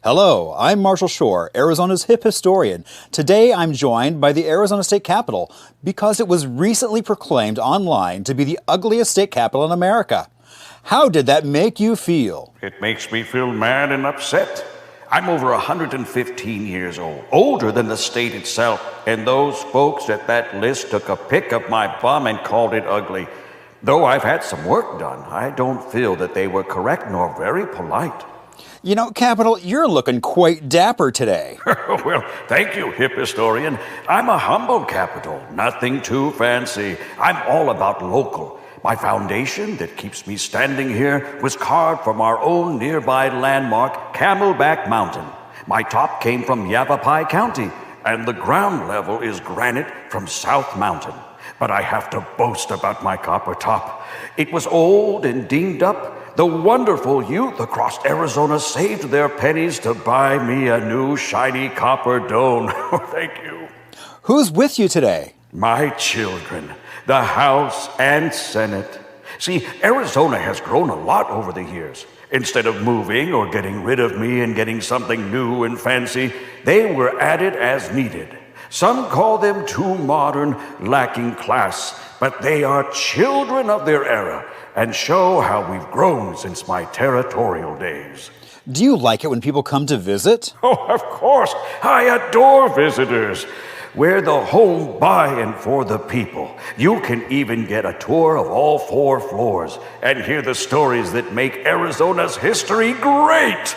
Hello, I'm Marshall Shore, Arizona's hip historian. Today I'm joined by the Arizona State Capitol because it was recently proclaimed online to be the ugliest state capitol in America. How did that make you feel? It makes me feel mad and upset. I'm over 115 years old, older than the state itself, and those folks at that list took a pic of my bum and called it ugly. Though I've had some work done, I don't feel that they were correct nor very polite. You know, Capitol, you're looking quite dapper today. Well, thank you, hip historian. I'm a humble Capitol, nothing too fancy. I'm all about local. My foundation that keeps me standing here was carved from our own nearby landmark, Camelback Mountain. My top came from Yavapai County, and the ground level is granite from South Mountain. But I have to boast about my copper top. It was old and dinged up. The wonderful youth across Arizona saved their pennies to buy me a new shiny copper dome. Thank you. Who's with you today? My children, the House and Senate. See, Arizona has grown a lot over the years. Instead of moving or getting rid of me and getting something new and fancy, they were added as needed. Some call them too modern, lacking class, but they are children of their era and show how we've grown since my territorial days. Do you like it when people come to visit? Oh, of course. I adore visitors. We're the home by and for the people. You can even get a tour of all 4 floors and hear the stories that make Arizona's history great.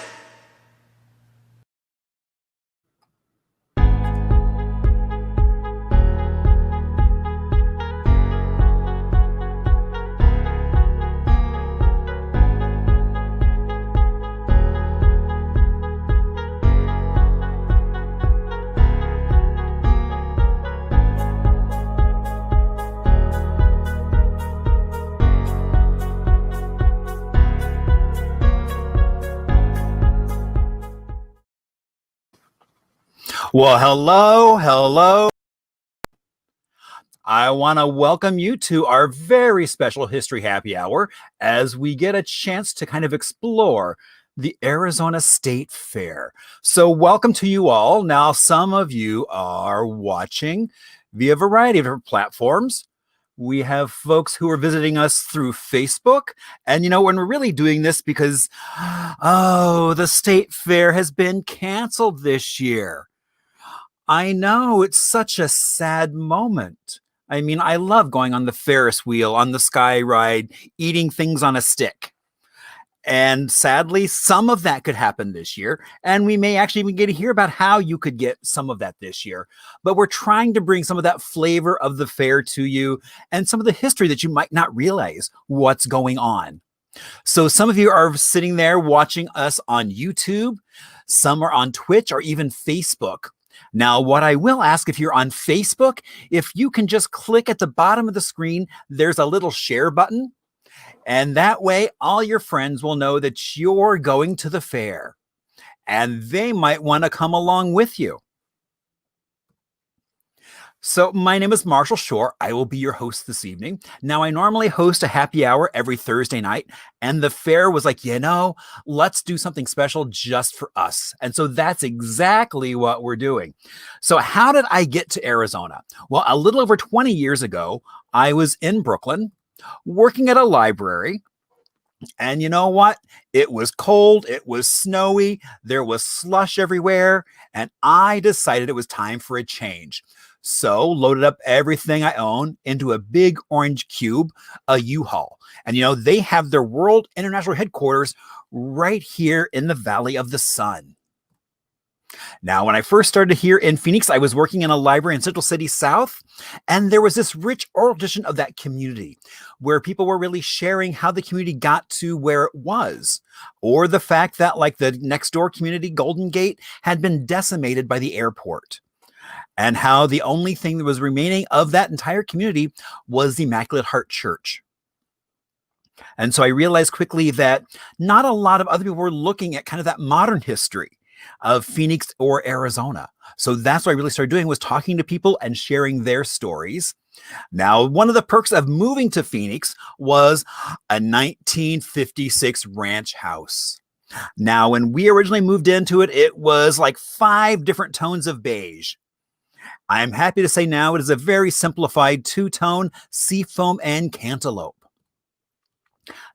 Well, hello. I want to welcome you to our very special History Happy Hour as we get a chance to kind of explore the Arizona State Fair. So welcome to you all. Now, some of you are watching via a variety of different platforms. We have folks who are visiting us through Facebook. And, you know, when we're really doing this because, the State Fair has been canceled this year. I know, it's such a sad moment. I mean, I love going on the Ferris wheel, on the sky ride, eating things on a stick. And sadly, some of that could happen this year. And we may actually even get to hear about how you could get some of that this year. But we're trying to bring some of that flavor of the fair to you and some of the history that you might not realize what's going on. So some of you are sitting there watching us on YouTube. Some are on Twitch or even Facebook. Now, what I will ask, if you're on Facebook, if you can just click at the bottom of the screen, there's a little share button. And that way, all your friends will know that you're going to the fair. And they might want to come along with you. So my name is Marshall Shore. I will be your host this evening. Now, I normally host a happy hour every Thursday night, and the fair was like, let's do something special just for us. And so that's exactly what we're doing. So how did I get to Arizona? Well, a little over 20 years ago, I was in Brooklyn working at a library. And you know what? It was cold, it was snowy, there was slush everywhere, and I decided it was time for a change. So loaded up everything I own into a big orange cube, a U-Haul. And they have their World International headquarters right here in the Valley of the Sun. Now, when I first started here in Phoenix, I was working in a library in Central City South, and there was this rich oral tradition of that community where people were really sharing how the community got to where it was, or the fact that like the next door community, Golden Gate, had been decimated by the airport, and how the only thing that was remaining of that entire community was the Immaculate Heart Church. And so I realized quickly that not a lot of other people were looking at kind of that modern history of Phoenix or Arizona. So that's what I really started doing, was talking to people and sharing their stories. Now, one of the perks of moving to Phoenix was a 1956 ranch house. Now, when we originally moved into it, it was like 5 different tones of beige. I'm happy to say now it is a very simplified 2-tone seafoam and cantaloupe.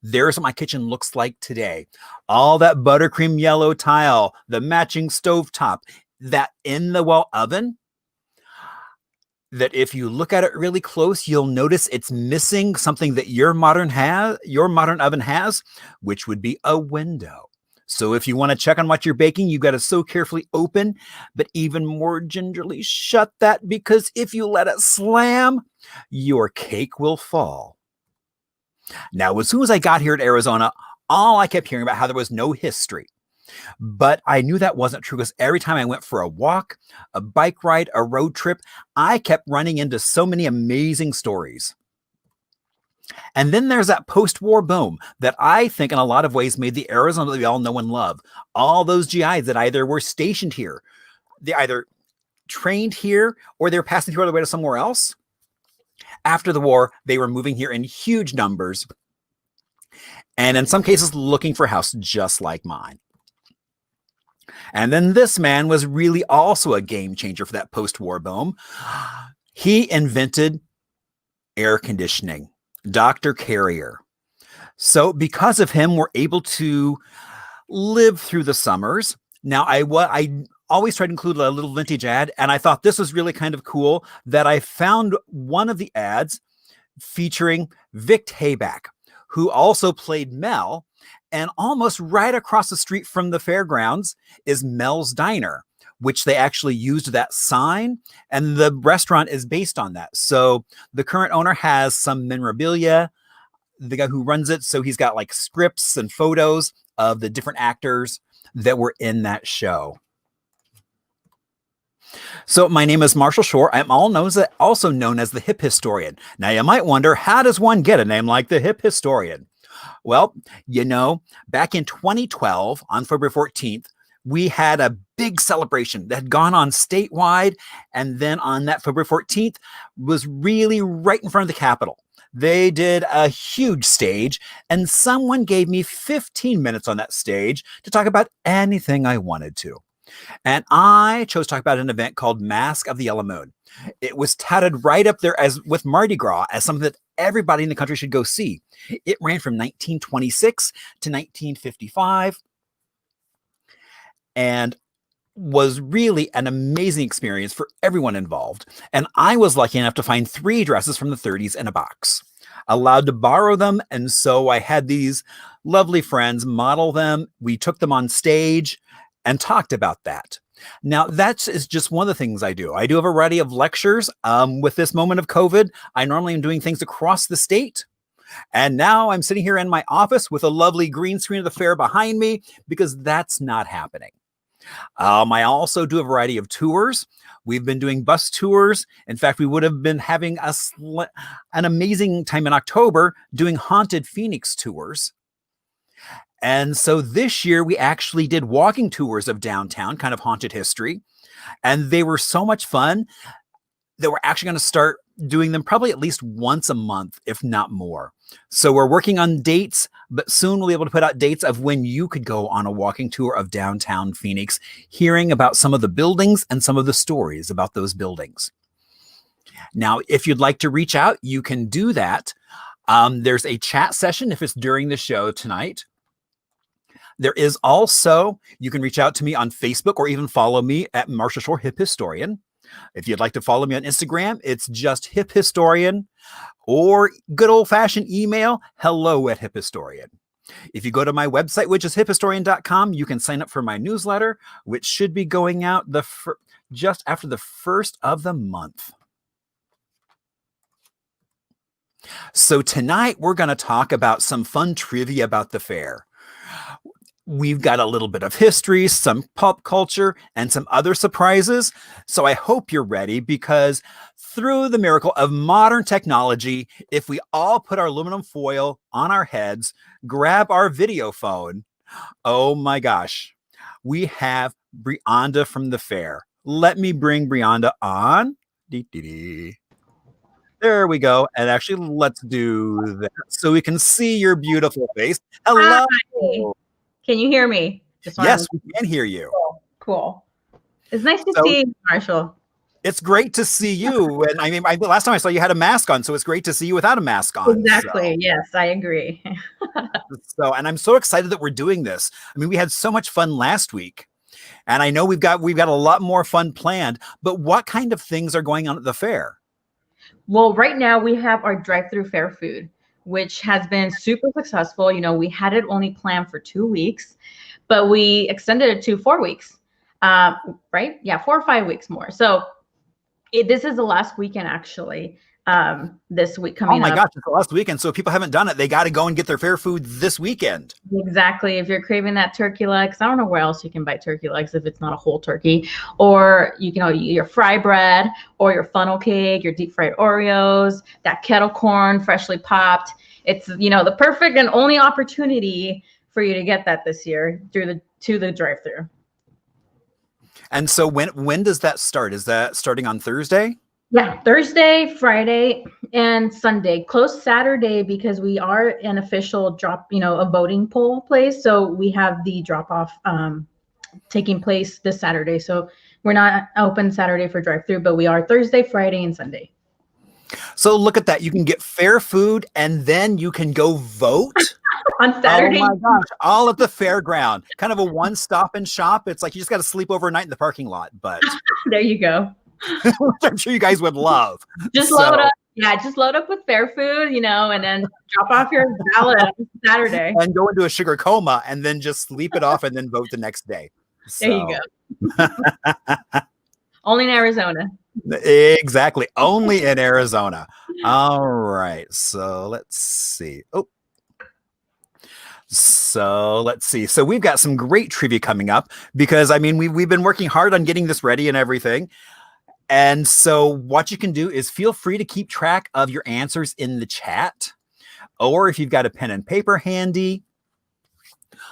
There's what my kitchen looks like today. All that buttercream yellow tile, the matching stovetop, that in-the-wall oven, that if you look at it really close, you'll notice it's missing something that your modern oven has, which would be a window. So if you want to check on what you're baking, you got to so carefully open, but even more gingerly shut that, because if you let it slam, your cake will fall. Now, as soon as I got here to Arizona, all I kept hearing about how there was no history. But I knew that wasn't true, because every time I went for a walk, a bike ride, a road trip, I kept running into so many amazing stories. And then there's that post-war boom that I think in a lot of ways made the Arizona that we all know and love. All those GIs that either were stationed here, they either trained here, or they were passing through all the way to somewhere else. After the war, they were moving here in huge numbers, and in some cases looking for a house just like mine. And then this man was really also a game changer for that post-war boom. He invented air conditioning, Dr. Carrier. So because of him, we're able to live through the summers. Now, I always try to include a little vintage ad, and I thought this was really kind of cool that I found one of the ads featuring Vic Hayback, who also played Mel, and almost right across the street from the fairgrounds is Mel's Diner, which they actually used that sign, and the restaurant is based on that. So the current owner has some memorabilia, the guy who runs it, so he's got like scripts and photos of the different actors that were in that show. So my name is Marshall Shore. I'm also known as the Hip Historian. Now you might wonder, how does one get a name like the Hip Historian? Well, back in 2012, on February 14th, we had a big celebration that had gone on statewide. And then on that February 14th was really right in front of the Capitol. They did a huge stage, and someone gave me 15 minutes on that stage to talk about anything I wanted to. And I chose to talk about an event called Mask of the Yellow Moon. It was touted right up there as with Mardi Gras as something that everybody in the country should go see. It ran from 1926 to 1955 and was really an amazing experience for everyone involved. And I was lucky enough to find 3 dresses from the 30s in a box, allowed to borrow them. And so I had these lovely friends model them. We took them on stage and talked about that. Now, that is just one of the things I do. I do have a variety of lectures. With this moment of COVID, I normally am doing things across the state. And now I'm sitting here in my office with a lovely green screen of the fair behind me, because that's not happening. I also do a variety of tours. We've been doing bus tours. In fact, we would have been having an amazing time in October doing haunted Phoenix tours. And so this year we actually did walking tours of downtown, kind of haunted history. And they were so much fun that we're actually going to start doing them probably at least once a month, if not more. So we're working on dates, but soon we'll be able to put out dates of when you could go on a walking tour of downtown Phoenix, hearing about some of the buildings and some of the stories about those buildings. Now, if you'd like to reach out, you can do that. There's a chat session if it's during the show tonight. There is also, you can reach out to me on Facebook or even follow me at Marshall Shore Hip Historian. If you'd like to follow me on Instagram, it's just Hip Historian, or good old-fashioned email, hello@hiphistorian. If you go to my website, which is hiphistorian.com, you can sign up for my newsletter, which should be going out just after the 1st of the month. So tonight, we're going to talk about some fun trivia about the fair. We've got a little bit of history, some pop culture, and some other surprises. So I hope you're ready, because through the miracle of modern technology, if we all put our aluminum foil on our heads, grab our video phone, oh my gosh, we have Brianda from the fair. Let me bring Brianda on. There we go. And actually, let's do that so we can see your beautiful face. Hello. Hi. Can you hear me? Just Yes, we can hear you. Cool. It's nice to So- see you, Marshall. It's great to see you. And I mean, last time I saw you had a mask on, so it's great to see you without a mask on. Exactly. Yes, I agree. And I'm so excited that we're doing this. I mean, we had so much fun last week, and I know we've got a lot more fun planned. But what kind of things are going on at the fair? Well, right now we have our drive-through fair food, which has been super successful. You know, we had it only planned for 2 weeks, but we extended it to 4 weeks. Right? Yeah, 4 or 5 weeks more. So this is the last weekend, actually, this week coming up. Oh my gosh, it's the last weekend. So if people haven't done it, they got to go and get their fair food this weekend. Exactly. If you're craving that turkey legs, I don't know where else you can buy turkey legs if it's not a whole turkey. Or you can eat your fry bread or your funnel cake, your deep fried Oreos, that kettle corn freshly popped. It's, the perfect and only opportunity for you to get that this year to the drive-thru. And so when does that start? Is that starting on Thursday? Yeah, Thursday, Friday, and Sunday. Closed Saturday because we are an official a voting poll place. So we have the drop-off taking place this Saturday. So we're not open Saturday for drive-thru, but we are Thursday, Friday, and Sunday. So look at that. You can get fair food and then you can go vote. On Saturday. Oh my gosh, all at the fairground. Kind of a one-stop and shop. It's like you just got to sleep overnight in the parking lot, but there you go. which I'm sure you guys would love. Just load up. Yeah, just load up with fair food, and then drop off your ballot on Saturday. And go into a sugar coma and then just sleep it off and then vote the next day. There you go. Only in Arizona. Exactly. Only in Arizona. All right. So let's see. So we've got some great trivia coming up because we've been working hard on getting this ready and everything. And so what you can do is feel free to keep track of your answers in the chat, or if you've got a pen and paper handy,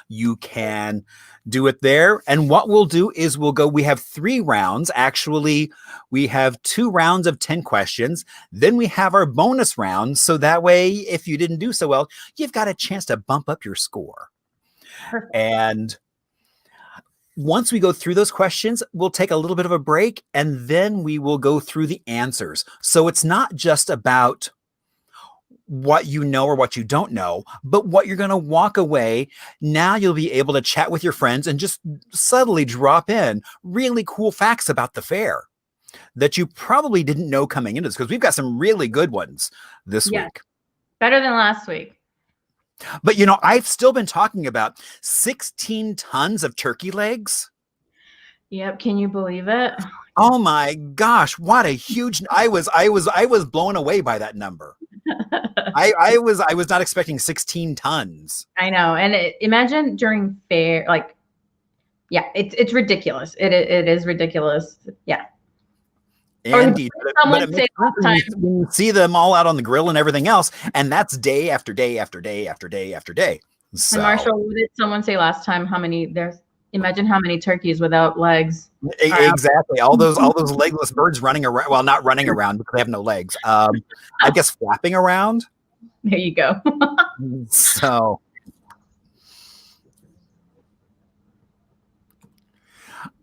you can do it there. And what we'll do is we have 3 rounds. Actually, we have 2 rounds of 10 questions. Then we have our bonus round. So that way, if you didn't do so well, you've got a chance to bump up your score. Perfect. And once we go through those questions, we'll take a little bit of a break and then we will go through the answers. So it's not just about what you know or what you don't know, but what you're going to walk away. Now you'll be able to chat with your friends and just subtly drop in really cool facts about the fair that you probably didn't know coming into this, because we've got some really good ones this week. Better than last week. But, I've still been talking about 16 tons of turkey legs. Yep. Can you believe it? Oh my gosh. What a huge, I was blown away by that number. I was not expecting 16 tons. I know. And imagine during fair, it's ridiculous. It is ridiculous. Yeah. Indeed. But it makes sense when you see them all out on the grill and everything else, and that's day after day after day after day after day. So, and Marshall, what did someone say last time? Imagine how many turkeys without legs. Exactly. All those legless birds running around. Well, not running around because they have no legs. I guess flapping around. There you go. So.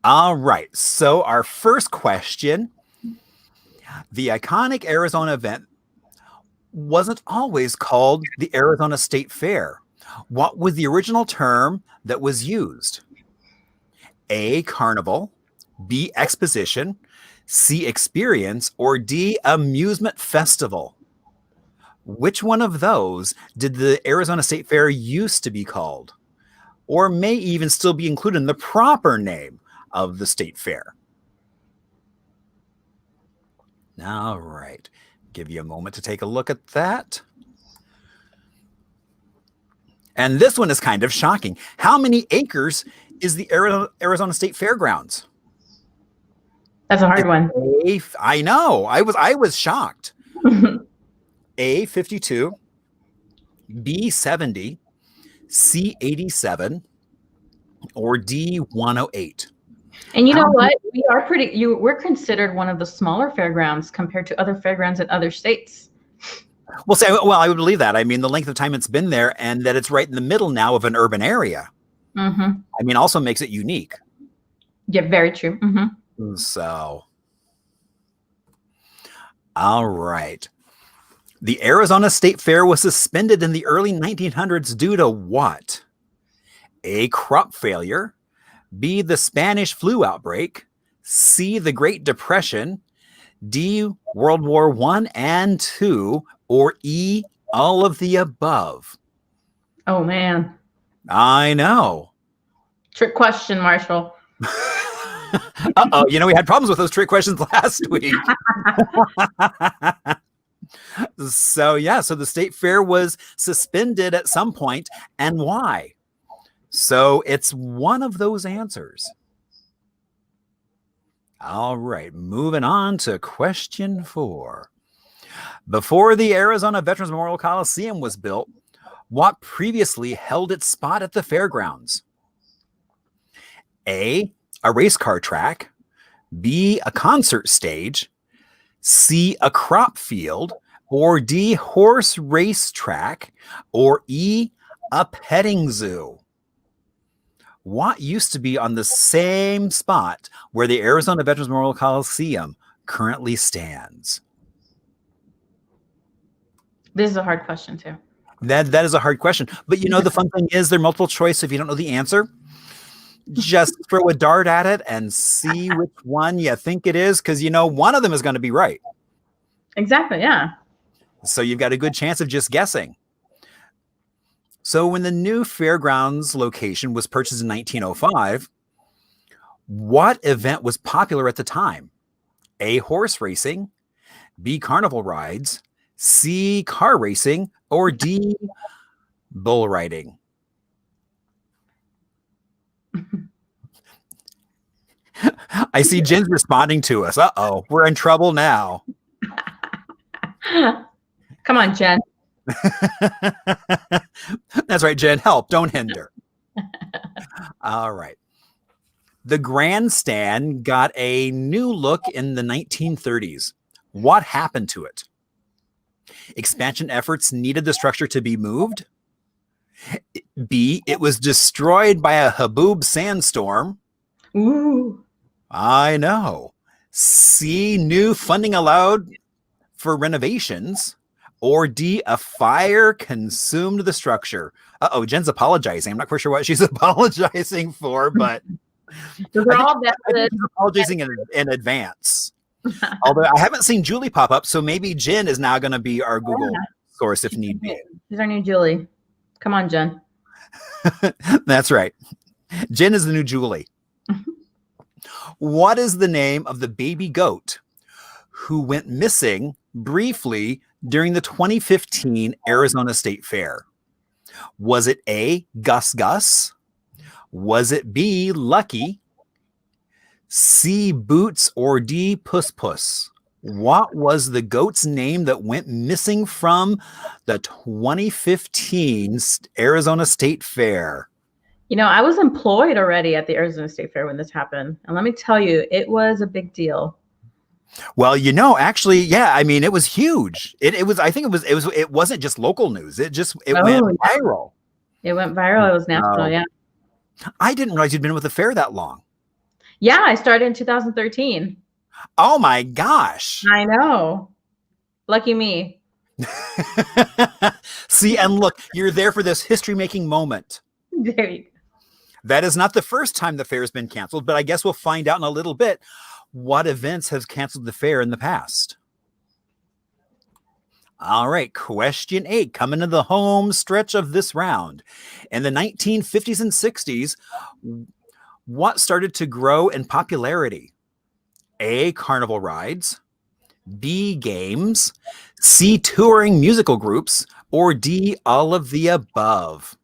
All right. So our first question. The iconic Arizona event wasn't always called the Arizona State Fair. What was the original term that was used? A, carnival, B, exposition, C, experience, or D, amusement festival? Which one of those did the Arizona State Fair used to be called? Or may even still be included in the proper name of the state fair? All right. Give you a moment to take a look at that. And this one is kind of shocking. How many acres is the Arizona State Fairgrounds? That's a hard one. I know. I was shocked. A, 52, B, 70, C, 87, or D, 108. And you know what? We're considered one of the smaller fairgrounds compared to other fairgrounds in other states. Well, I would believe that. I mean, the length of time it's been there and that it's right in the middle now of an urban area. Mm-hmm. I mean, also makes it unique. Yeah, very true. Mm-hmm. So, all right. The Arizona State Fair was suspended in the early 1900s due to what? A, crop failure. B, the Spanish flu outbreak. C, the Great Depression. D, World War I and II. Or E, all of the above. Oh, man. I know. Trick question, Marshall. Uh-oh, we had problems with those trick questions last week. So the State Fair was suspended at some point, and why? So it's one of those answers. All right, moving on to question 4. Before the Arizona Veterans Memorial Coliseum was built, what previously held its spot at the fairgrounds? A race car track. B, a concert stage. C, a crop field. Or D, horse race track. Or E, a petting zoo. What used to be on the same spot where the Arizona Veterans Memorial Coliseum currently stands? This is a hard question, too. That is a hard question. But the fun thing is they're multiple choice. If you don't know the answer, just throw a dart at it and see which one you think it is, because one of them is going to be right. Exactly, yeah. So you've got a good chance of just guessing. So when the new fairgrounds location was purchased in 1905, what event was popular at the time? A, horse racing. B, carnival rides. C, car racing. Or D, bull riding. I see Jen's responding to us. Uh-oh, we're in trouble now. Come on, Jen. That's right, Jen. Help, don't hinder. All right. The Grandstand got a new look in the 1930s. What happened to it? Expansion efforts needed the structure to be moved. B, it was destroyed by a Haboob sandstorm. Ooh. I know. C, new funding allowed for renovations. Or D, a fire consumed the structure. Uh-oh, Jen's apologizing. I'm not quite sure what she's apologizing for, but Those are all I think she's apologizing in advance. Although I haven't seen Julie pop up, so maybe Jen is now going to be our Google source if need be. She's our new Julie. Come on, Jen. That's right. Jen is the new Julie. What is the name of the baby goat who went missing briefly during the 2015 Arizona State Fair? Was it A, Gus Gus? Was it B, Lucky? C, Boots? Or D, Puss Puss? What was the goat's name that went missing from the 2015 Arizona State Fair? I was employed already at the Arizona State Fair when this happened. And let me tell you, it was a big deal. Well, actually, yeah. I mean, it was huge. It wasn't just local news. It went viral. It went viral. It was national. Yeah. I didn't realize you'd been with the fair that long. Yeah, I started in 2013. Oh my gosh. I know. Lucky me. See, and look, you're there for this history-making moment. There you go. That is not the first time the fair has been canceled, but I guess we'll find out in a little bit what events have canceled the fair in the past. All right, question 8, coming to the home stretch of this round. In the 1950s and 60s, what started to grow in popularity? A, carnival rides. B, games. C, touring musical groups. Or D, all of the above.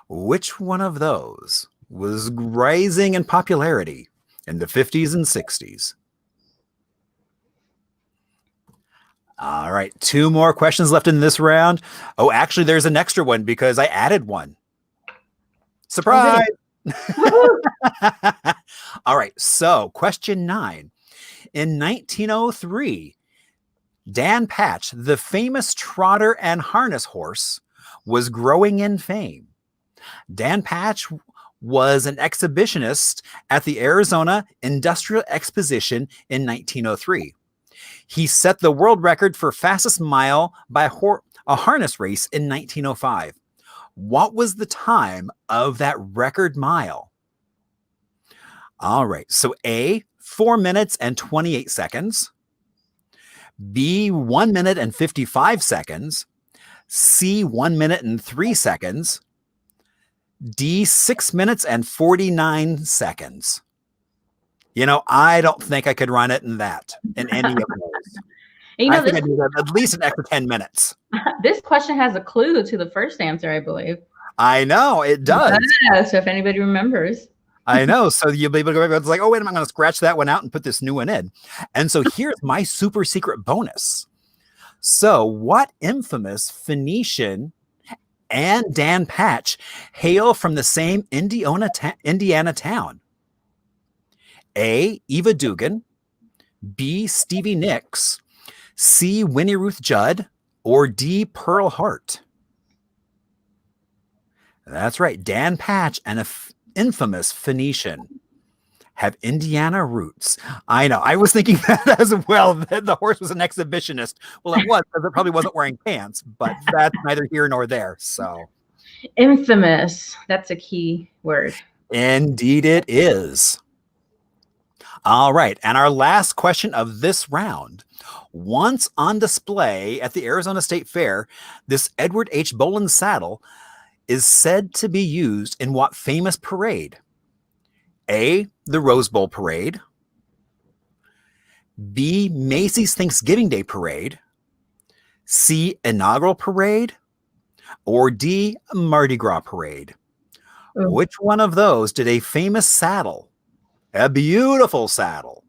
Which one of those was rising in popularity in the 50s and 60s? All right, 2 more questions left in this round. Oh, actually, there's an extra one because I added one. Surprise! All right, so question 9. In 1903, Dan Patch, the famous trotter and harness horse, was growing in fame. Dan Patch was an exhibitionist at the Arizona Industrial Exposition in 1903. He set the world record for fastest mile by a harness race in 1905. What was the time of that record mile? All right. So A, 4 minutes and 28 seconds. B, 1 minute and 55 seconds. C, 1 minute and 3 seconds. D, 6 minutes and 49 seconds. You know, I don't think I could run it in any of those. You know, I think I need at least an extra 10 minutes. This question has a clue to the first answer, I believe. I know, it does. Yeah, so if anybody remembers. I know. So you'll be able to go back. It's like, oh, wait a minute, I'm going to scratch that one out and put this new one in. And so here's my super secret bonus. So what infamous Phoenician and Dan Patch hail from the same Indiana town? A, Eva Dugan. B, Stevie Nicks. C, Winnie Ruth Judd. Or D, Pearl Hart? That's right. Dan Patch and an infamous Phoenician have Indiana roots. I know. I was thinking that as well, that the horse was an exhibitionist. Well, it was, because it probably wasn't wearing pants, but that's neither here nor there. So, infamous. That's a key word. Indeed it is. All right. And our last question of this round. Once on display at the Arizona State Fair, this Edward H. Bohlin saddle is said to be used in what famous parade? A, the Rose Bowl Parade. B, Macy's Thanksgiving Day Parade. C, Inaugural Parade. Or D, Mardi Gras Parade. Which one of those did a famous saddle, a beautiful saddle,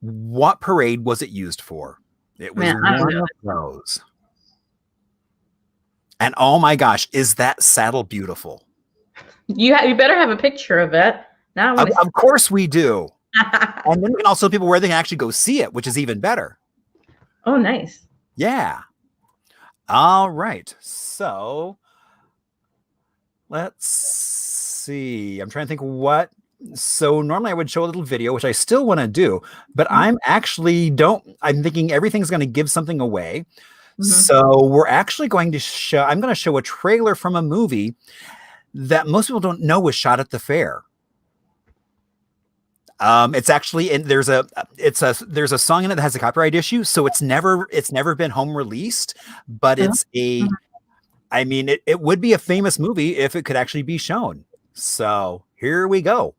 what parade was it used for? It was one of those. And oh my gosh, is that saddle beautiful? You better have a picture of it. Now, of course we do. And then we can also tell people where they can actually go see it, which is even better. Oh, nice. Yeah. All right. So let's see. I'm trying to think what. So normally I would show a little video, which I still want to do, but I'm thinking everything's going to give something away. So we're actually going to I'm going to show a trailer from a movie that most people don't know was shot at the fair. It's actually, and there's a song in it that has a copyright issue. So it's never been home released, but it's it would be a famous movie if it could actually be shown. So here we go.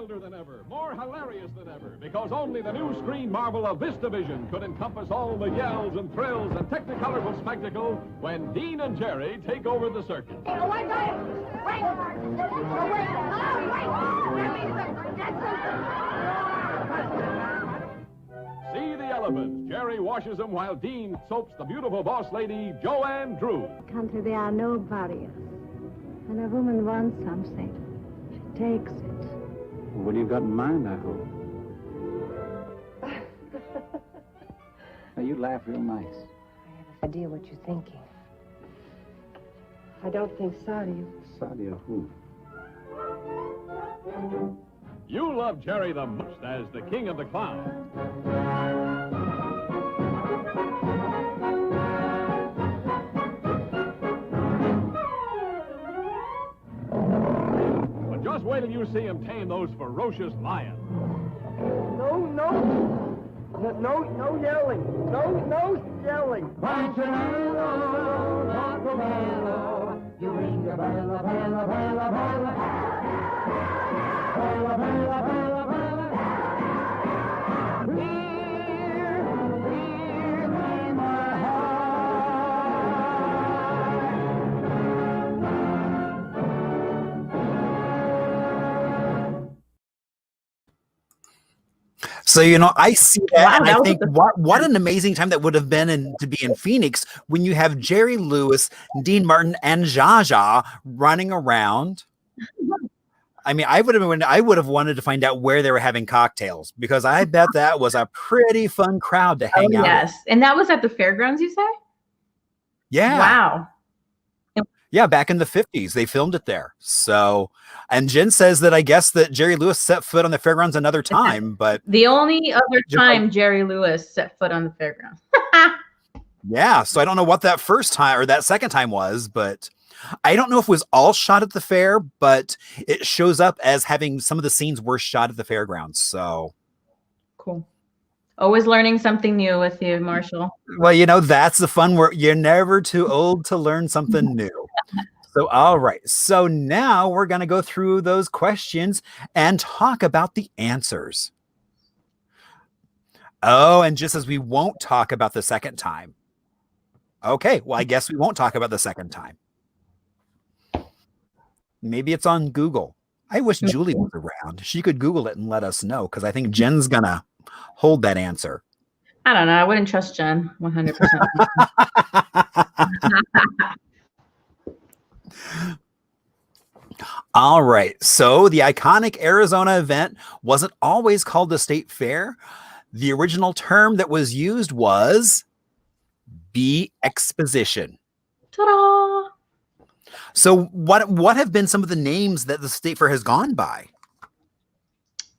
Than ever, more hilarious than ever, because only the new screen marvel of this division could encompass all the yells and thrills and technicolorful spectacle when Dean and Jerry take over the circus. Oh, wait! See the elephants. Jerry washes them while Dean soaps the beautiful boss lady, Joanne Drew. Country, there are no barriers. When a woman wants something, she takes it. What do you got in mind, I hope? Now, you laugh real nice. I have no idea what you're thinking. I don't think so, do you? Sorry of who? You love Jerry the most as the king of the clowns. wait till you see him tame those ferocious lions. No yelling. No yelling. You ring the bell, bell, bell, bell, bell, bell, bell. Here came my So, I see that, Wow, and that I was think the- what an amazing time that would have been to be in Phoenix when you have Jerry Lewis, Dean Martin, and Zsa Zsa running around. I mean, I would have wanted to find out where they were having cocktails, because I bet that was a pretty fun crowd to hang out with. Yes. And that was at the fairgrounds, you say? Yeah. Wow. Yeah, back in the 50s, they filmed it there. So, and Jen says that I guess that Jerry Lewis set foot on the fairgrounds another time, but The only other Just time Jerry Lewis set foot on the fairgrounds. yeah, so I don't know what that first time or that second time was, but I don't know if it was all shot at the fair, but it shows up as having some of the scenes were shot at the fairgrounds. So Cool. Always learning something new with you, Marshall. well, that's the fun where you're never too old to learn something new. So, all right. So now we're going to go through those questions and talk about the answers. Oh, and just as we won't talk about the second time. Okay, well, I guess we won't talk about the second time. Maybe it's on Google. I wish Julie was around. She could Google it and let us know, because I think Jen's going to hold that answer. I don't know. I wouldn't trust Jen 100%. All right. So the iconic Arizona event wasn't always called the State Fair. The original term that was used was Exposition. Ta-da! So what have been some of the names that the State Fair has gone by?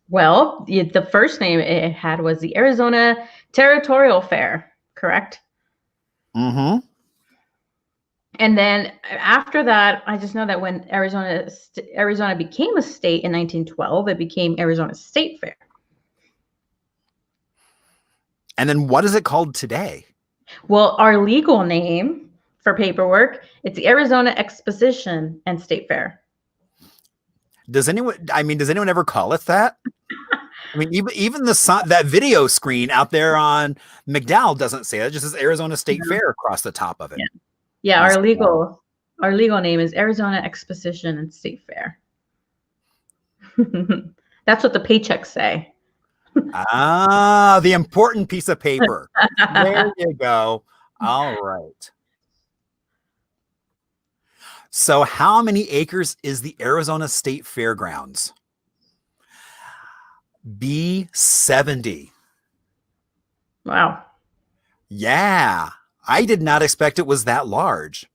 Well, the first name it had was the Arizona Territorial Fair, correct? Mm-hmm. And then after that, I just know that when Arizona became a state in 1912, it became Arizona State Fair. And then what is it called today? Well, our legal name for paperwork, it's the Arizona Exposition and State Fair. Does anyone ever call it that? I mean, even that video screen out there on McDowell doesn't say that. It just says Arizona State Fair across the top of it. Yeah, our legal name is Arizona Exposition and State Fair. That's what the paychecks say. Ah, the important piece of paper. There you go. All right. So how many acres is the Arizona State Fairgrounds? 70. Wow. Yeah. I did not expect it was that large.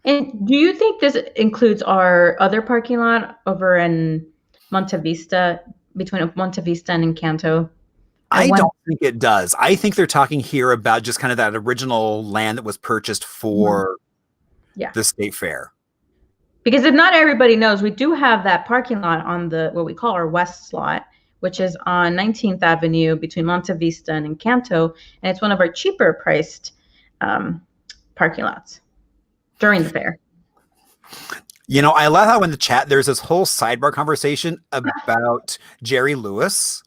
And do you think this includes our other parking lot over in Monte Vista, between Monte Vista and Encanto? I don't think it does. I think they're talking here about just kind of that original land that was purchased for the State Fair. Because if not everybody knows, we do have that parking lot on what we call our west slot, which is on 19th Avenue between Monte Vista and Encanto. And it's one of our cheaper priced parking lots during the fair. I love how in the chat there's this whole sidebar conversation about Jerry Lewis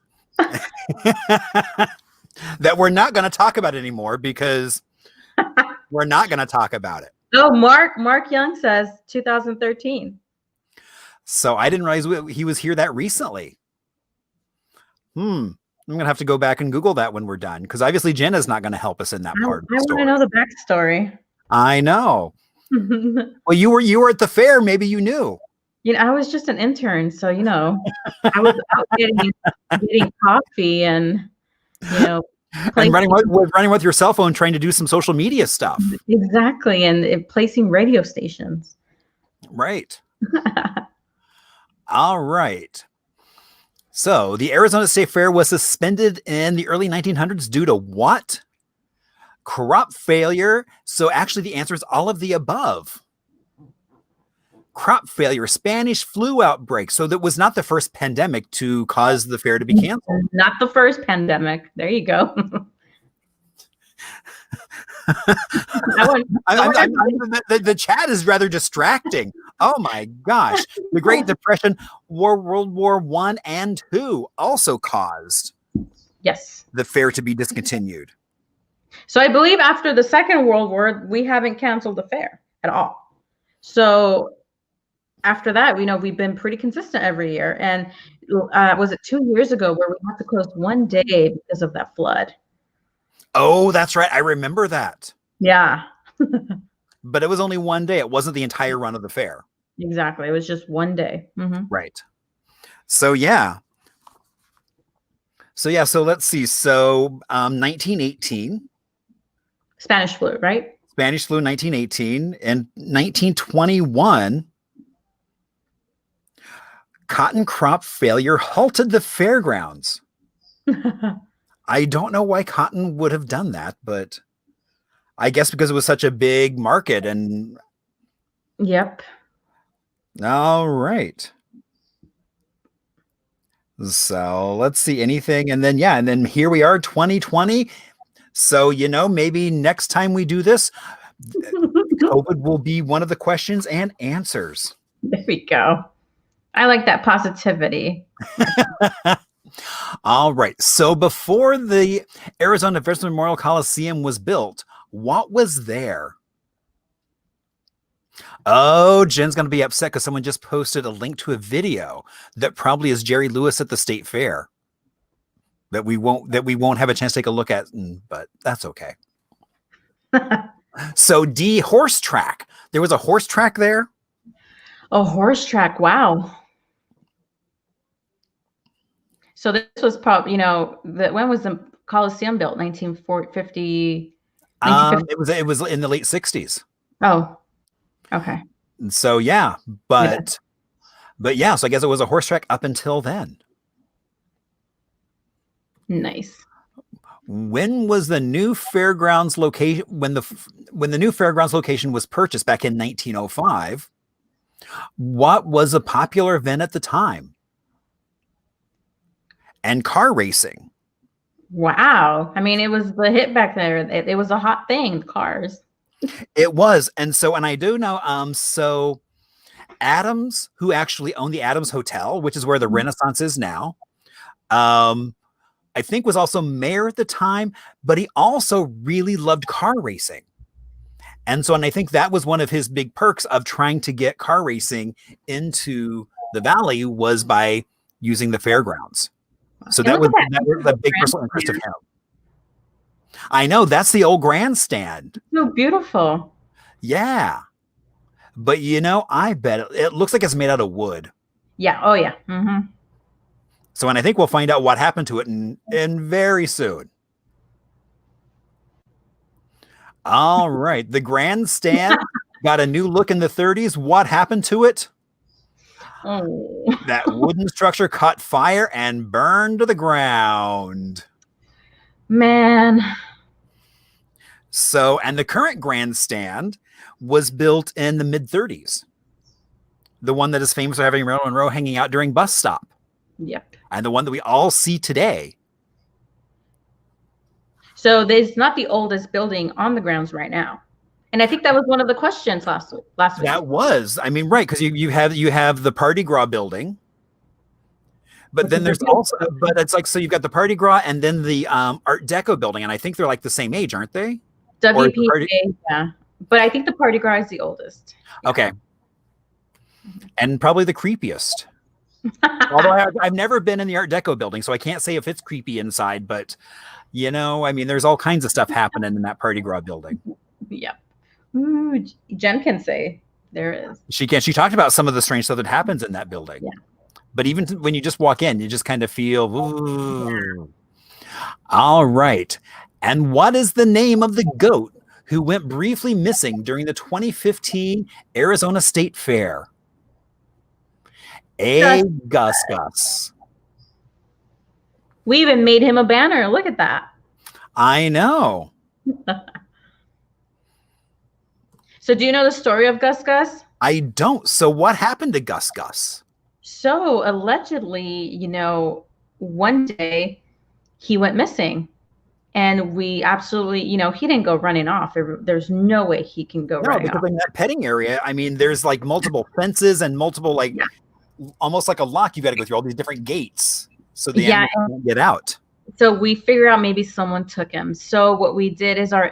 that we're not going to talk about anymore, because we're not going to talk about it. Oh, Mark Young says 2013. So I didn't realize he was here that recently. I'm going to have to go back and Google that when we're done, because obviously Jenna's not going to help us in that part. I want to know the backstory. I know. Well, you were at the fair. Maybe you knew. I was just an intern, so I was out getting coffee and and running with your cell phone, trying to do some social media stuff. Exactly, and placing radio stations. Right. All right. So the Arizona State Fair was suspended in the early 1900s due to what? Crop failure. So actually the answer is all of the above. crop failure, Spanish flu outbreak. So that was not the first pandemic to cause the fair to be canceled. Not the first pandemic. There you go. The chat is rather distracting. Oh my gosh. The Great Depression, World War I and II also caused the fair to be discontinued. So I believe after the Second World War, we haven't canceled the fair at all. So after that, we've been pretty consistent every year. And was it 2 years ago where we had to close one day because of that flood? Oh, that's right. I remember that. Yeah. But it was only one day. It wasn't the entire run of the fair. Exactly. It was just one day. Mm-hmm. Right. So, yeah. So let's see. So 1918. Spanish flu, right? Spanish flu, 1918. And 1921, cotton crop failure halted the fairgrounds. I don't know why cotton would have done that, but I guess because it was such a big market. And yep. All right. So let's see anything. And then here we are, 2020. So, maybe next time we do this, COVID will be one of the questions and answers. There we go. I like that positivity. All right. So before the Arizona Veterans Memorial Coliseum was built, what was there? Oh, Jen's going to be upset because someone just posted a link to a video that probably is Jerry Lewis at the State Fair that we won't have a chance to take a look at, but that's okay. So D, horse track. There was a horse track there? A horse track. Wow. So this was probably, when was the Coliseum built? 1950? It was in the late 60s. Oh, okay. So yeah, but yeah, so I guess it was a horse track up until then. Nice. When was the new fairgrounds location? When the new fairgrounds location was purchased back in 1905, what was a popular event at the time? And car racing. Wow. I mean, it was the hit back there. It was a hot thing, cars. It was. And I do know, so Adams, who actually owned the Adams Hotel, which is where the Renaissance is now, I think was also mayor at the time, but he also really loved car racing. And I think that was one of his big perks of trying to get car racing into the valley was by using the fairgrounds. So that was a big personal interest of him. I know, that's the old grandstand. So beautiful. Yeah. But I bet it looks like it's made out of wood. Yeah. Oh yeah. Mm-hmm. So, and I think we'll find out what happened to it in very soon. All right. The grandstand got a new look in the 30s. What happened to it? Oh. That wooden structure caught fire and burned to the ground. Man. So, and the current grandstand was built in the mid-30s. The one that is famous for having Marilyn Monroe hanging out during bus stop. Yep. And the one that we all see today. So there's not the oldest building on the grounds right now. And I think that was one of the questions last week. That was, right, because you have the Party Gras building, but then there's also, but it's like, so you've got the Party Gras and then the Art Deco building, and I think they're like the same age, aren't they? WPA, yeah. But I think the Party Gras is the oldest. Yeah. Okay. And probably the creepiest. Although I've never been in the Art Deco building, so I can't say if it's creepy inside, but there's all kinds of stuff happening in that Party Gras building. Yep. Ooh, Jen can say there is. She can. She talked about some of the strange stuff that happens in that building. Yeah. But even when you just walk in, you just kind of feel, ooh. All right. And what is the name of the goat who went briefly missing during the 2015 Arizona State Fair? Gus. We even made him a banner. Look at that. I know. So do you know the story of Gus? I don't. So what happened to Gus Gus? So allegedly, one day he went missing. And we absolutely, he didn't go running off. There's no way he can go No, running because off. in that petting area, I mean, there's like multiple fences and multiple, like, almost like a lock. You got to go through all these different gates so the animal can't get out. So we figure out maybe someone took him. So what we did is our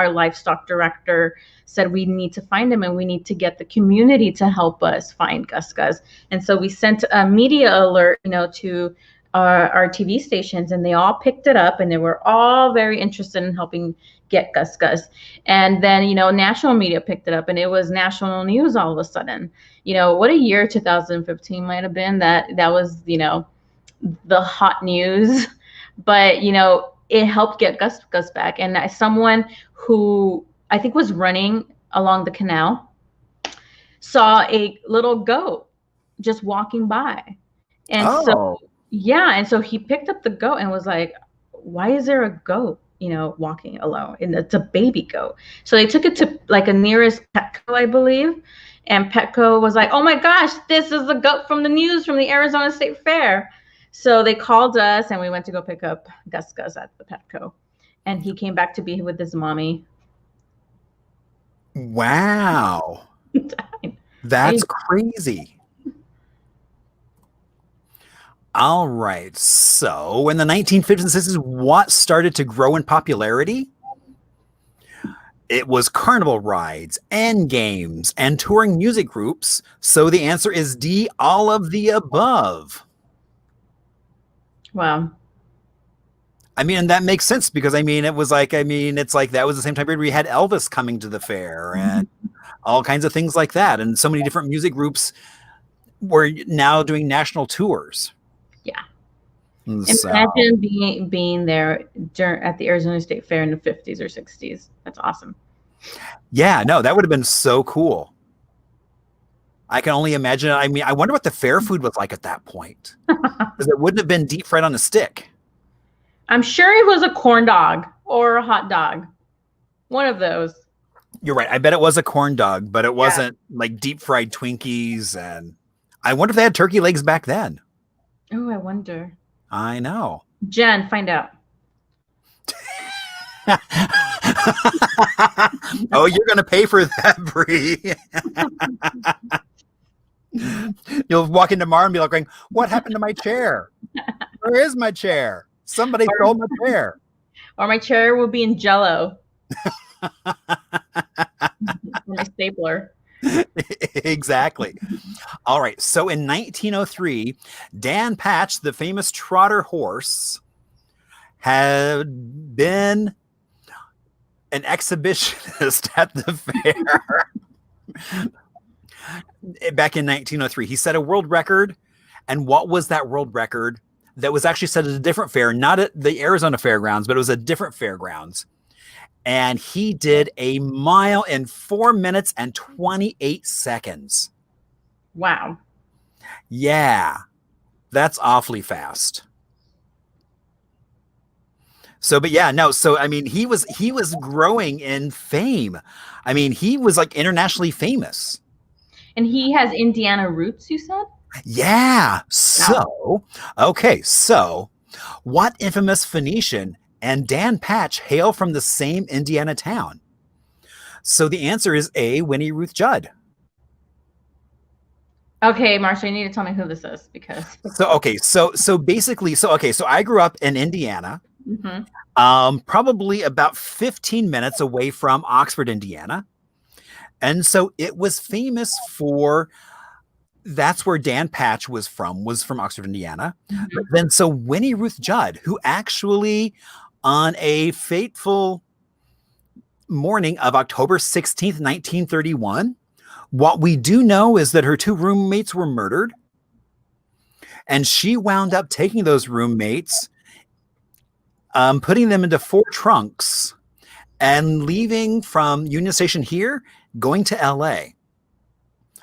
livestock director said we need to find him and we need to get the community to help us find Gus Gus. And so we sent a media alert, to our TV stations, and they all picked it up, and they were all very interested in helping get Gus Gus. And then, national media picked it up, and it was national news all of a sudden. What a year 2015 might have been. That was, the hot news. But, it helped get Gus Gus back. And someone who I think was running along the canal saw a little goat just walking by. And and so he picked up the goat and was like, why is there a goat, walking alone? And it's a baby goat. So they took it to like a nearest Petco, I believe. And Petco was like, oh my gosh, this is the goat from the news from the Arizona State Fair. So they called us and we went to go pick up Gus Gus at the Petco. And he came back to be with his mommy. Wow. That's crazy. All right. So in the 1950s and 60s, what started to grow in popularity? It was carnival rides and games and touring music groups. So the answer is D, all of the above. Wow. I mean, and that makes sense because it's like that was the same time period we had Elvis coming to the fair and all kinds of things like that. And so many different music groups were now doing national tours. Yeah. So, imagine being there at the Arizona State Fair in the 50s or 60s. That's awesome. Yeah, no, that would have been so cool. I can only imagine. I mean, I wonder what the fair food was like at that point. Because it wouldn't have been deep fried on a stick. I'm sure it was a corn dog or a hot dog. One of those. You're right. I bet it was a corn dog, but it wasn't like deep fried Twinkies. And I wonder if they had turkey legs back then. Oh, I wonder. I know. Jen, find out. Oh, you're going to pay for that, Bree. You'll walk in tomorrow and be like, going, what happened to my chair? Where is my chair? Somebody stole my chair. Or my chair will be in Jell-O. My stapler. Exactly. All right. So in 1903, Dan Patch, the famous trotter horse, had been an exhibitionist at the fair. Back in 1903, he set a world record. And what was that world record? That was actually set at a different fair, not at the Arizona Fairgrounds, but it was a different fairgrounds. And he did 1 mile in 4 minutes and 28 seconds. Wow. Yeah, that's awfully fast. So, but yeah, no. So, I mean, he was growing in fame. I mean, he was like internationally famous. And he has Indiana roots, you said? Yeah. So, okay. So what infamous Phoenician and Dan Patch hail from the same Indiana town? So the answer is A, Winnie Ruth Judd. Okay, Marsha, you need to tell me who this is because. So basically, so I grew up in Indiana, probably about 15 minutes away from Oxford, Indiana. And so it was famous for, that's where Dan Patch was from Oxford, Indiana. But then so Winnie Ruth Judd, who actually on a fateful morning of October 16th, 1931, what we do know is that her 2 roommates were murdered. And she wound up taking those roommates, putting them into 4 trunks and leaving from Union Station here, going to LA.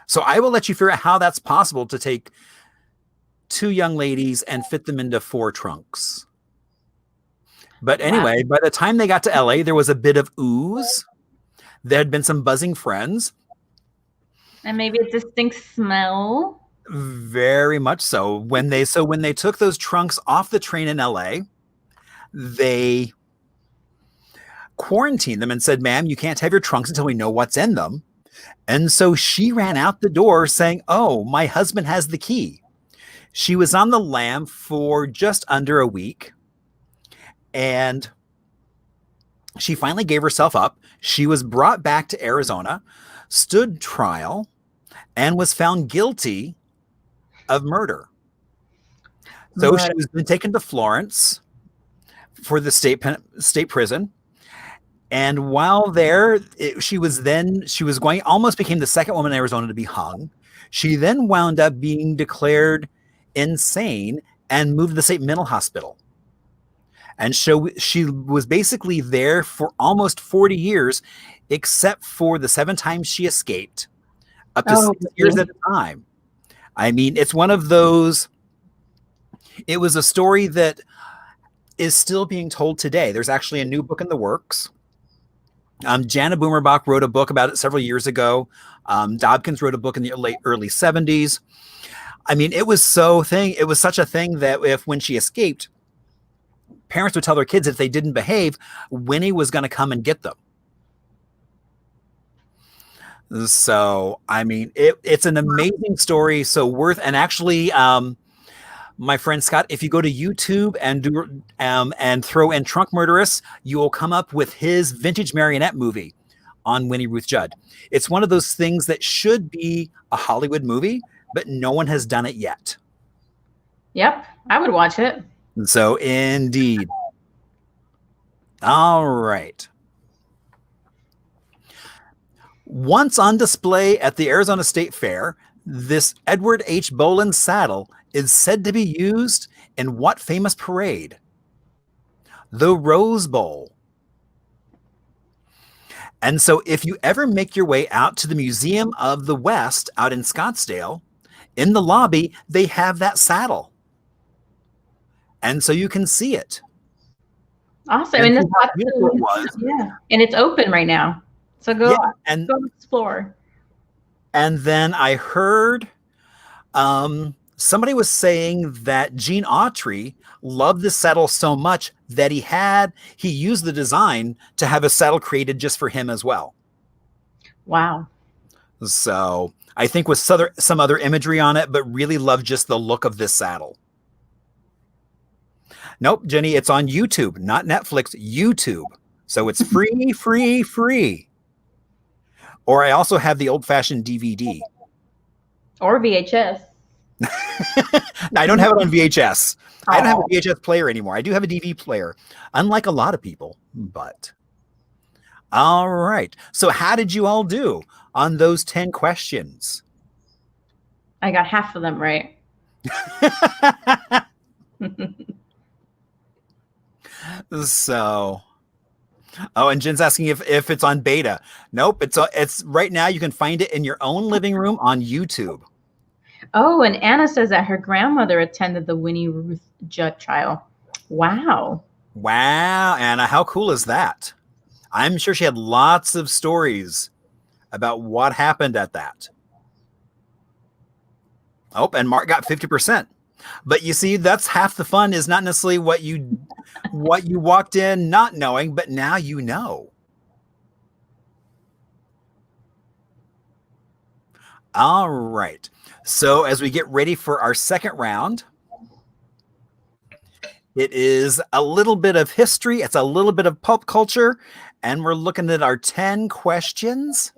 So I will let you figure out how that's possible to take 2 young ladies and fit them into 4 trunks. But anyway, by the time they got to LA, there was a bit of ooze. There had been some buzzing friends. And maybe a distinct smell. Very much so. When they took those trunks off the train in LA, they quarantined them and said, "Ma'am, you can't have your trunks until we know what's in them." And so she ran out the door saying, "Oh, my husband has the key." She was on the lam for just under a week, and she finally gave herself up. She was brought back to Arizona, stood trial, and was found guilty of murder. So she was then taken to Florence for the state prison. And while there, she was going, almost became the second woman in Arizona to be hung. She then wound up being declared insane and moved to the state mental hospital. And so she was basically there for almost 40 years, except for the 7 times she escaped, up to 6 years at a time. I mean, it's one of those, it was a story that is still being told today. There's actually a new book in the works. Jana Boomerbach wrote a book about it several years ago. Dobkins wrote a book in the early 70s. I mean, it was such a thing that when she escaped, parents would tell their kids if they didn't behave, Winnie was going to come and get them. So, I mean, it's an amazing story. So and actually, my friend Scott, if you go to YouTube and throw in Trunk Murderess, you will come up with his vintage marionette movie on Winnie Ruth Judd. It's one of those things that should be a Hollywood movie, but no one has done it yet. Yep, I would watch it. So, indeed. All right. Once on display at the Arizona State Fair, this Edward H. Bohlin saddle is said to be used in what famous parade? The Rose Bowl. And so if you ever make your way out to the Museum of the West out in Scottsdale, in the lobby, they have that saddle. And so you can see it. Awesome. And and it's open right now. So go explore. And then I heard somebody was saying that Gene Autry loved the saddle so much that he used the design to have a saddle created just for him as well. Wow. So I think with some other imagery on it, but really loved just the look of this saddle. Nope, Jenny, it's on YouTube, not Netflix, YouTube. So it's free. Or I also have the old-fashioned DVD. Or VHS. No, I don't have it on VHS. I don't have a VHS player anymore. I do have a DVD player, unlike a lot of people. But all right. So how did you all do on those 10 questions? I got half of them right. So, and Jen's asking if it's on beta. Nope, it's right now. You can find it in your own living room on YouTube. Oh, and Anna says that her grandmother attended the Winnie Ruth Judd trial. Wow. Wow, Anna, how cool is that? I'm sure she had lots of stories about what happened at that. Oh, and Mark got 50%. But you see, that's half the fun, is not necessarily what you walked in not knowing, but now you know. All right. So as we get ready for our second round, it is a little bit of history. It's a little bit of pop culture, and we're looking at our 10 questions.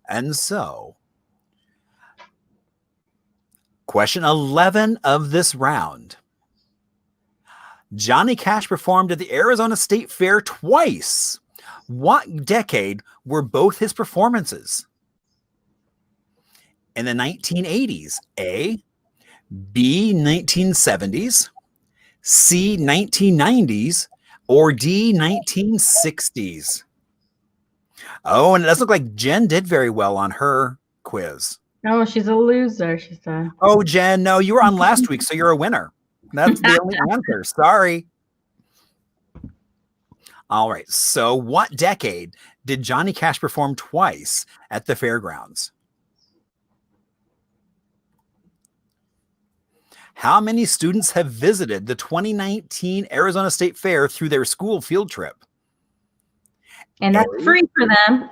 And so question 11 of this round. Johnny Cash performed at the Arizona State Fair twice. What decade were both his performances? In the 1980s, A, B, 1970s, C, 1990s, or D, 1960s? Oh, and it doesn't look like Jen did very well on her quiz. Oh, she's a loser, she said. Oh, Jen, no, you were on last week, so you're a winner. That's the only answer. Sorry. All right. So what decade did Johnny Cash perform twice at the fairgrounds? How many students have visited the 2019 Arizona State Fair through their school field trip? And that's free for them.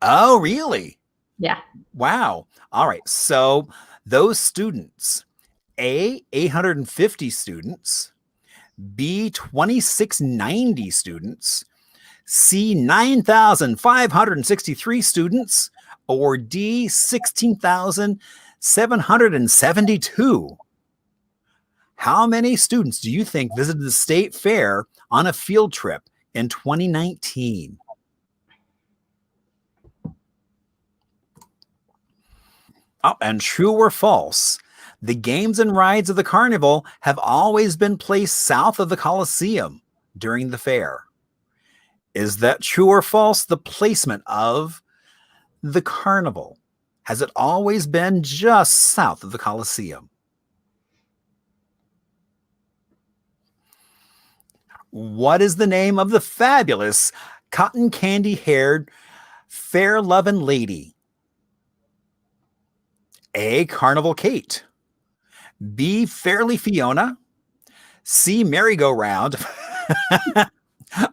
Oh, really? Yeah. Wow. All right. So those students, A, 850 students, B, 2690 students, C, 9,563 students, or D, 16,772. How many students do you think visited the state fair on a field trip in 2019? Oh, and true or false? The games and rides of the carnival have always been placed south of the Coliseum during the fair. Is that true or false? The placement of the carnival, has it always been just south of the Coliseum? What is the name of the fabulous cotton candy haired fair-loving lady? A, Carnival Kate. B, Fairly Fiona. C, Merry-Go-Round.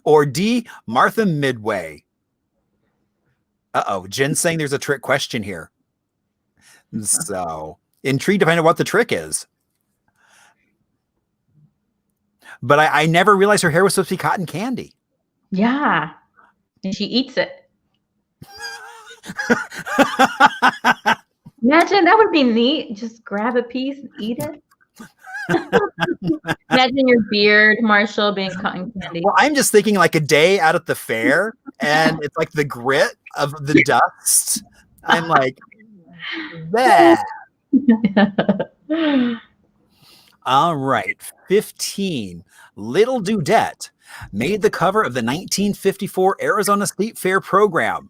Or D, Martha Midway. Uh-oh, Jen's saying there's a trick question here. So, intrigued to find out what the trick is. But I never realized her hair was supposed to be cotton candy. Yeah. And she eats it. Imagine, that would be neat. Just grab a piece and eat it. Imagine your beard, Marshall, being cotton candy. Well, I'm just thinking like a day out at the fair, and it's like the grit of the dust. I'm like, that. All right, 15. Lil Dudette made the cover of the 1954 Arizona State Fair program.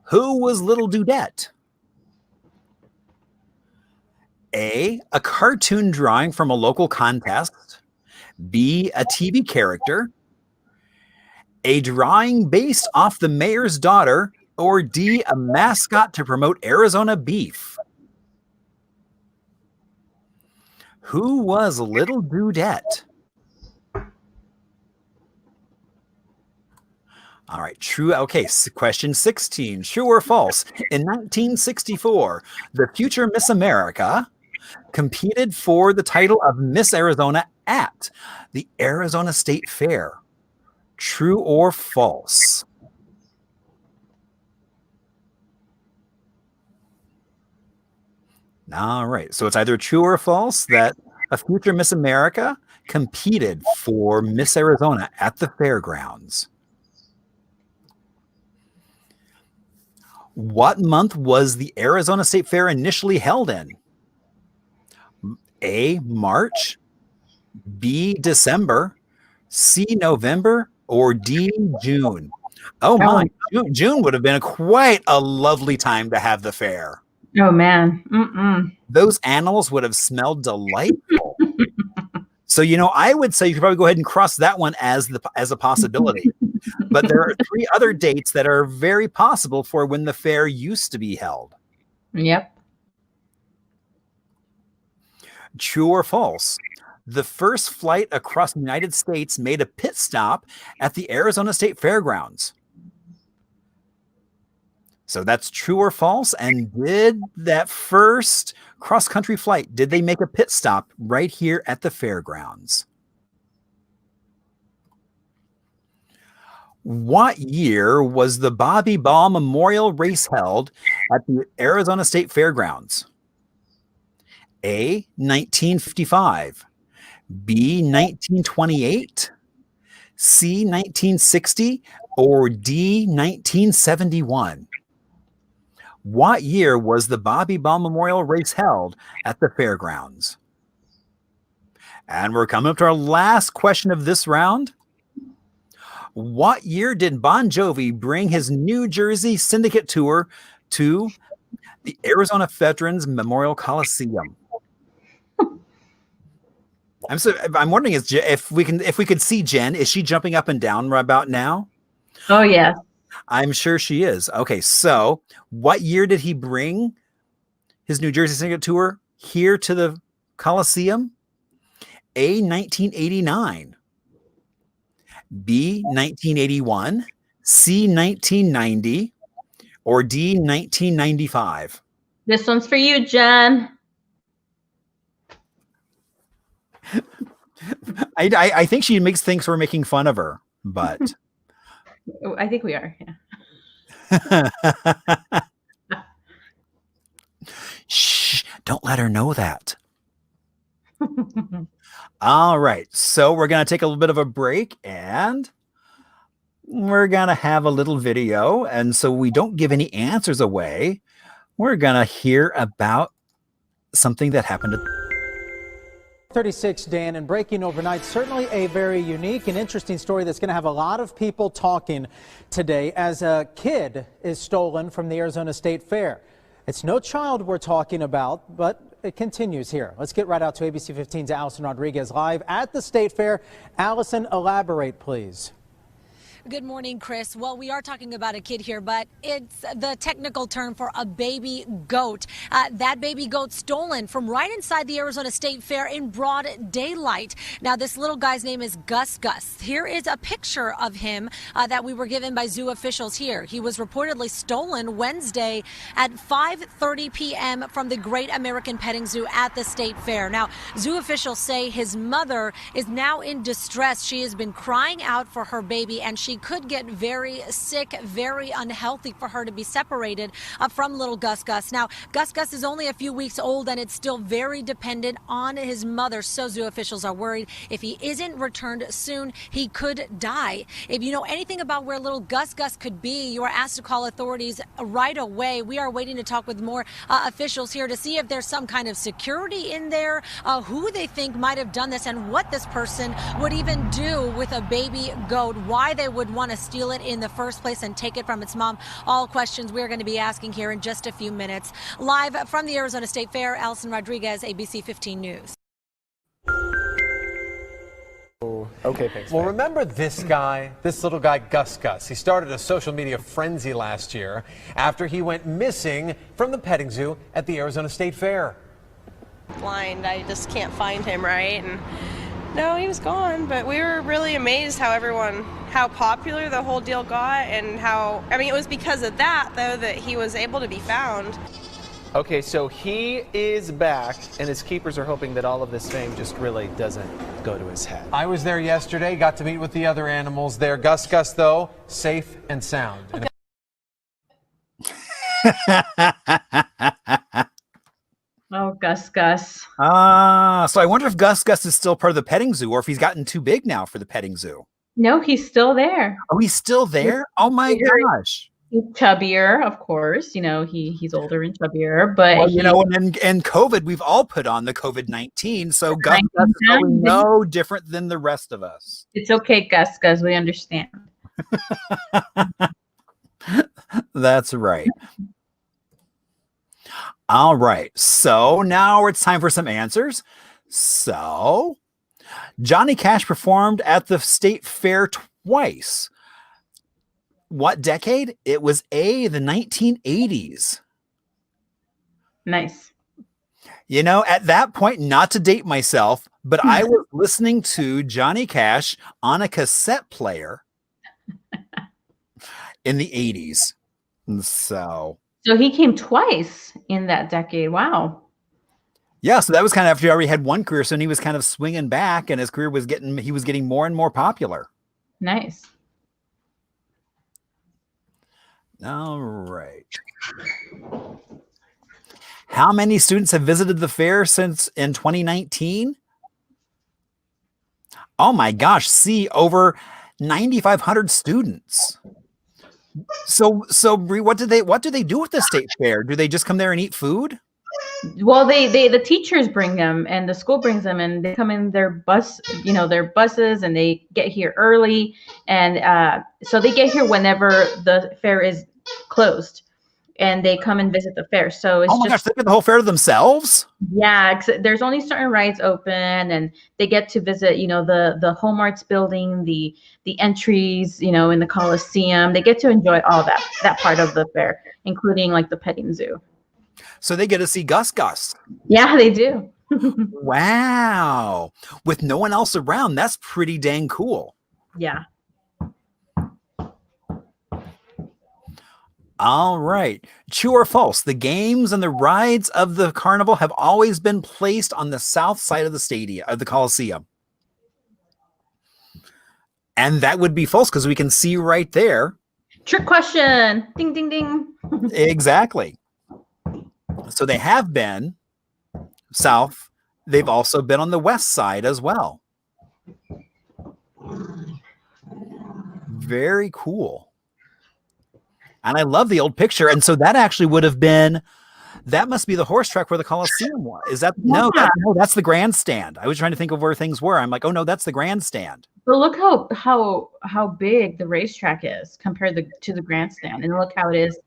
Who was Lil Dudette? A cartoon drawing from a local contest. B, a TV character. A drawing based off the mayor's daughter. Or D, a mascot to promote Arizona beef. Who was Lil Dudette? All right, true. Okay, question 16. True or false? In 1964, the future Miss America competed for the title of Miss Arizona at the Arizona State Fair. True or false? All right, so it's either true or false that a future Miss America competed for Miss Arizona at the fairgrounds. What month was the Arizona State Fair initially held in? A, March, B, December, C, November, or D, June? Oh my, June would have been quite a lovely time to have the fair. Oh man. Those animals would have smelled delightful. So, I would say you could probably go ahead and cross that one as a possibility. But there are 3 other dates that are very possible for when the fair used to be held. Yep. True or false? The first flight across the United States made a pit stop at the Arizona State Fairgrounds. So that's true or false? And did that first cross-country flight, did they make a pit stop right here at the fairgrounds? What year was the Bobby Ball Memorial Race held at the Arizona State Fairgrounds? A, 1955, B, 1928, C, 1960, or D, 1971? What year was the Bobby Ball Memorial Race held at the fairgrounds? And we're coming up to our last question of this round. What year did Bon Jovi bring his New Jersey Syndicate tour to the Arizona Veterans Memorial Coliseum? I'm wondering if we could see Jen. Is she jumping up and down right about now? Oh yeah. I'm sure she is. Okay, so what year did he bring his New Jersey Syndicate tour here to the Coliseum? A, 1989, B, 1981, C, 1990, or D, 1995? This one's for you, Jen. I think she makes things we're making fun of her, but I think we are. Yeah. Shh, don't let her know that. All right, so we're going to take a little bit of a break and we're going to have a little video. And so we don't give any answers away. We're going to hear about something that happened at 36, Dan, and breaking overnight, certainly a very unique and interesting story that's going to have a lot of people talking today as a kid is stolen from the Arizona State Fair. It's no child we're talking about, but it continues here. Let's get right out to ABC 15's Allison Rodriguez live at the State Fair. Allison, elaborate, please. Good morning, Chris. Well, we are talking about a kid here, but it's the technical term for a baby goat. That baby goat stolen from right inside the Arizona State Fair in broad daylight. Now, this little guy's name is Gus Gus. Here is a picture of him that we were given by zoo officials here. He was reportedly stolen Wednesday at 5:30 p.m. from the Great American Petting Zoo at the State Fair. Now, zoo officials say his mother is now in distress. She has been crying out for her baby, and she could get very sick, very unhealthy for her to be separated from little Gus Gus. Now, Gus Gus is only a few weeks old and it's still very dependent on his mother. So zoo officials are worried if he isn't returned soon, he could die. If you know anything about where little Gus Gus could be, you are asked to call authorities right away. We are waiting to talk with more officials here to see if there's some kind of security in there, who they think might have done this, and what this person would even do with a baby goat, why they would want to steal it in the first place and take it from its mom. All questions we're going to be asking here in just a few minutes. Live from the Arizona State Fair, Allison Rodriguez, ABC 15 News. Okay, thanks. Well, remember this guy, this little guy, Gus Gus. He started a social media frenzy last year after he went missing from the petting zoo at the Arizona State Fair. Blind, I just can't find him, right? And no, he was gone, but we were really amazed how popular the whole deal got, and how, I mean, it was because of that, though, that he was able to be found. Okay, so he is back, and his keepers are hoping that all of this fame just really doesn't go to his head. I was there yesterday, got to meet with the other animals there. Gus Gus, though, safe and sound. Okay. Oh, Gus Gus. so I wonder if Gus Gus is still part of the petting zoo or if he's gotten too big now for the petting zoo. No, he's still there. Oh, he's still there? Oh my gosh. He's chubbier, of course. You know, he's older and chubbier, but well, you know, and COVID, we've all put on the COVID-19, so Gus Gus is probably no different than the rest of us. It's okay, Gus Gus. We understand. That's right. All right, so now it's time for some answers. So, Johnny Cash performed at the State Fair twice. What decade? It was A, the 1980s. Nice. You know, at that point, not to date myself, but I was listening to Johnny Cash on a cassette player in the 80s. So he came twice in that decade. Wow. Yeah, so that was kind of after he already had one career, so he was kind of swinging back, and his career was getting more and more popular. Nice. All right. How many students have visited the fair since in 2019? Oh my gosh, see, over 9,500 students. So Bree, what do they do with the state fair? Do they just come there and eat food? Well, the teachers bring them, and the school brings them, and they come in their buses, and they get here early, and so they get here whenever the fair is closed, and they come and visit the fair. So it's gosh, they get the whole fair to themselves? Yeah, there's only certain rides open, and they get to visit, the Home Arts building, the entries, in the Coliseum. They get to enjoy all that part of the fair, including like the petting zoo. So they get to see Gus Gus. Yeah, they do. Wow. With no one else around, that's pretty dang cool. Yeah. All right. True or false? The games and the rides of the carnival have always been placed on the south side of the stadium, of the Coliseum. And that would be false because we can see right there. Trick question. Ding, ding, ding. Exactly. So they have been south. They've also been on the west side as well. Very cool. And I love the old picture. And so that actually would have been, that must be the horse track where the Coliseum was. Is that, no, that's the grandstand. I was trying to think of where things were. I'm like, oh no, that's the grandstand. But look how big the racetrack is compared to the grandstand. And look how it is.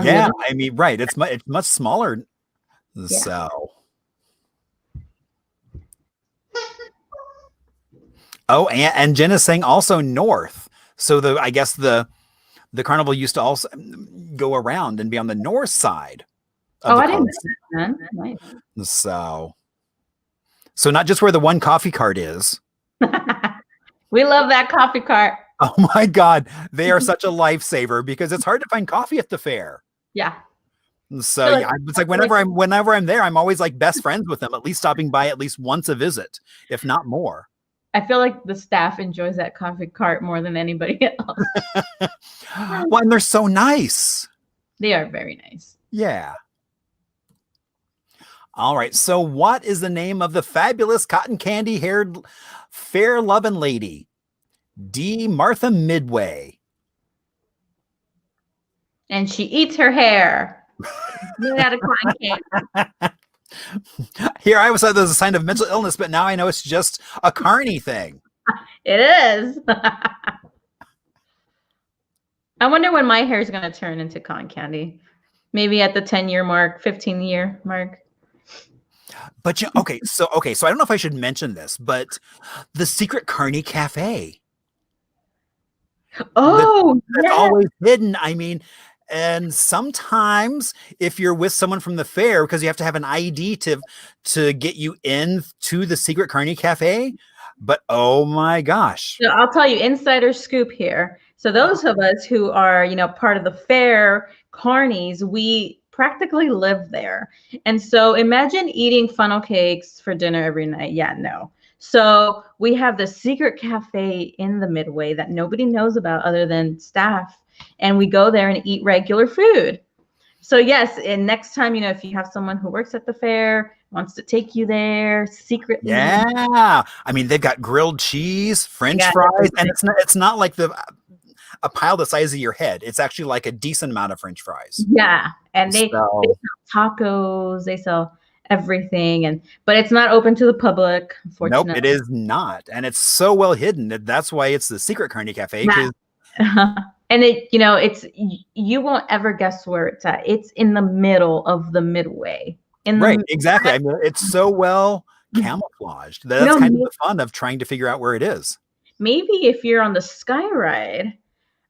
Yeah, I mean, right. It's much smaller. Yeah. So. Oh, and Jen is saying also north. So I guess the carnival used to also go around and be on the north side. Oh, I didn't know that. Nice. So not just where the one coffee cart is. We love that coffee cart. Oh my God. They are such a lifesaver because it's hard to find coffee at the fair. Yeah. So yeah, it's like whenever I'm there, I'm always like best friends with them, at least stopping by at least once a visit, if not more. I feel like the staff enjoys that coffee cart more than anybody else. Well, and they're so nice. They are very nice. Yeah. All right. So what is the name of the fabulous cotton candy haired fair loving lady? D. Martha Midway. And she eats her hair. Made out of cotton candy. Here, I always thought there was a sign of mental illness, but now I know it's just a carny thing. It is. I wonder when my hair is going to turn into cotton candy. Maybe at the 10-year mark, 15-year mark. But okay, so I don't know if I should mention this, but the Secret Carney Cafe. Oh, that's always hidden. I mean, and sometimes if you're with someone from the fair, because you have to have an ID to get you in to the Secret Carney Cafe. But oh my gosh. So I'll tell you, insider scoop here. So those of us who are, part of the fair carnies, we practically live there. And so imagine eating funnel cakes for dinner every night. Yeah, no. So we have the secret cafe in the Midway that nobody knows about other than staff. And we go there and eat regular food. So yes, and next time, if you have someone who works at the fair, wants to take you there secretly. Yeah. I mean, they've got grilled cheese, French fries, and it's not like a pile the size of your head. It's actually like a decent amount of French fries. Yeah. And they sell tacos, they sell everything, but it's not open to the public, unfortunately. Nope, it is not. And it's so well hidden that's why it's the Secret Carney Cafe. And it's you won't ever guess where it's at. It's in the middle of the Midway. Right, exactly. I mean, it's so well camouflaged. That's kind of the fun of trying to figure out where it is. Maybe if you're on the Sky Ride,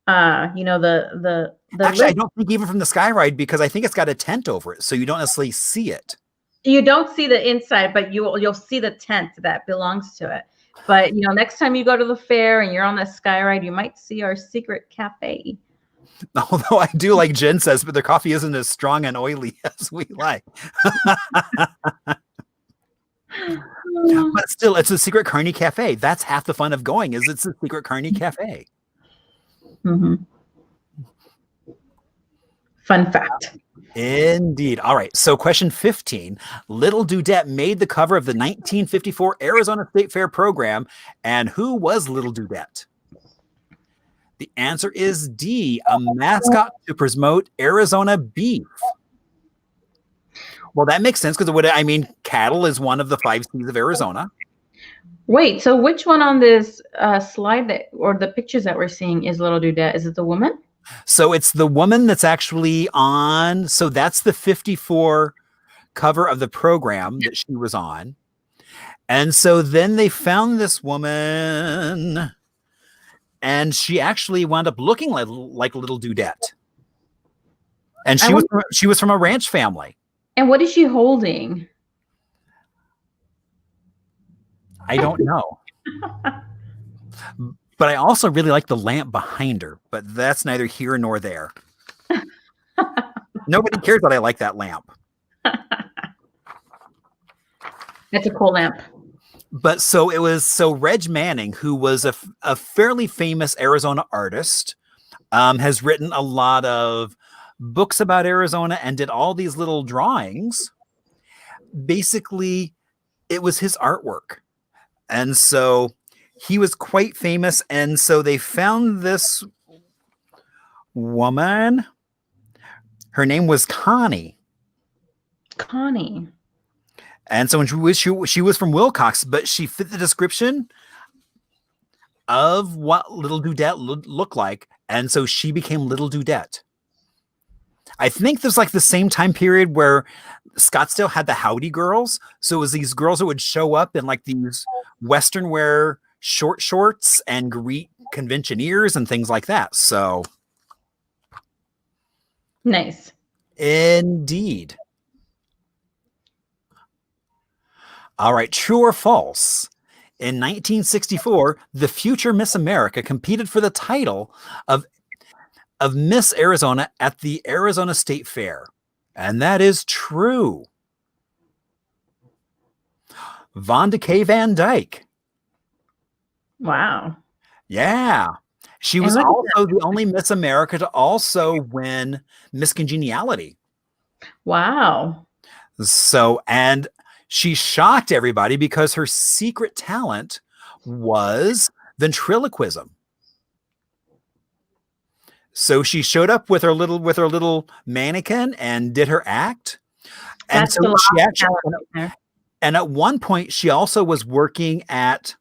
the actually, I don't think even from the Sky Ride, because I think it's got a tent over it, so you don't necessarily see it. You don't see the inside, but you'll see the tent that belongs to it. But next time you go to the fair and you're on the Sky Ride, you might see our secret cafe. Although I do, like Jen says, but their coffee isn't as strong and oily as we like. But still, it's a Secret Carney Cafe. That's half the fun of going, is it's a Secret Carney Cafe. Mm-hmm. Fun fact. Indeed. All right. So question 15, Lil Dudette made the cover of the 1954 Arizona State Fair program. And who was Lil Dudette? The answer is D, a mascot to promote Arizona beef. Well, that makes sense because cattle is one of the 5 C's of Arizona. Wait, so which one on this slide or the pictures that we're seeing is Lil Dudette? Is it the woman? So it's the woman that's actually on. So that's the 54 cover of the program that she was on. And so then they found this woman and she actually wound up looking like Lil Dudette. And she was from a ranch family. And what is she holding? I don't know. But I also really like the lamp behind her, but that's neither here nor there. Nobody cares that I like that lamp. That's a cool lamp. But so Reg Manning, who was a fairly famous Arizona artist, has written a lot of books about Arizona and did all these little drawings. Basically, it was his artwork. And so he was quite famous. And so they found this woman. Her name was Connie. Connie. And so when she was from Wilcox, but she fit the description of what Little Dudette looked like. And so she became Little Dudette. I think there's like the same time period where Scottsdale had the Howdy Girls. So it was these girls that would show up in like these Western wear short shorts and greet conventioneers and things like that. So nice. Indeed. All right, true or false? In 1964, the future Miss America competed for the title of Miss Arizona at the Arizona State Fair. And that is true. Vonda K. Van Dyke. Wow. Yeah. She was also the only Miss America to also win Miss Congeniality. Wow. So, and she shocked everybody because her secret talent was ventriloquism. So she showed up with her little mannequin and did her act. And so she actually, and at one point she also was working at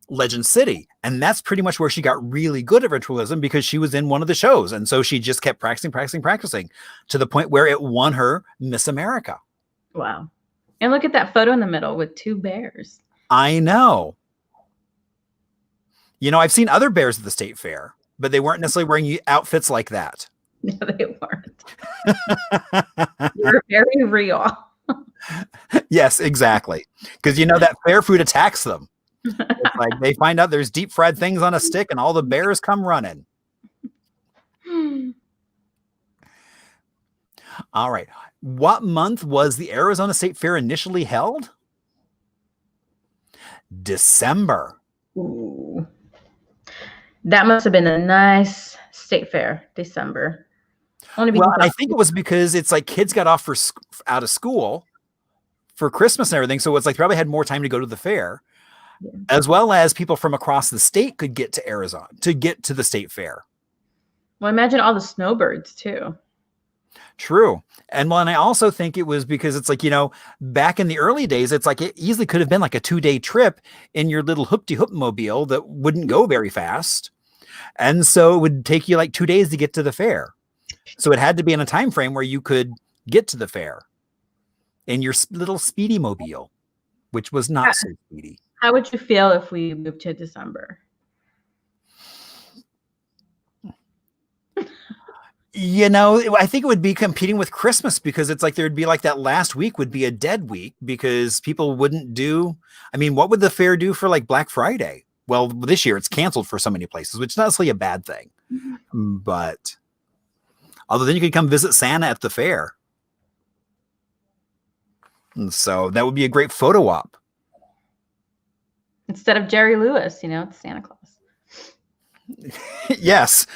Legend City. And that's pretty much where she got really good at ventriloquism because she was in one of the shows. And so she just kept practicing to the point where it won her Miss America. Wow. And look at that photo in the middle with two bears. I know. You know, I've seen other bears at the state fair, but they weren't necessarily wearing outfits like that. No, they weren't. You're very real. Yes, exactly. Because, you know, that fair food attacks them. It's like they find out there's deep fried things on a stick and all the bears come running. All right. What month was the Arizona State Fair initially held? December. Ooh. That must have been a nice state fair, December. Well, I think it was because it's like kids got off out of school for Christmas and everything. So it's like they probably had more time to go to the fair, as well as people from across the state could get to Arizona to get to the state fair. Well, imagine all the snowbirds too. True. And I also think it was because it's like, you know, back in the early days, it's like it easily could have been like a 2-day trip in your little hoop-de-hoop mobile that wouldn't go very fast. And so it would take you like 2 days to get to the fair. So it had to be in a time frame where you could get to the fair in your little speedy mobile, which was not so speedy. How would you feel if we moved to December? You know, I think it would be competing with Christmas because it's like there'd be like that last week would be a dead week because people wouldn't do. I mean, what would the fair do for like Black Friday? Well, this year it's canceled for so many places, which is not necessarily a bad thing. Mm-hmm. But although then you could come visit Santa at the fair. And so that would be a great photo op. Instead of Jerry Lewis, you know, it's Santa Claus. Yes.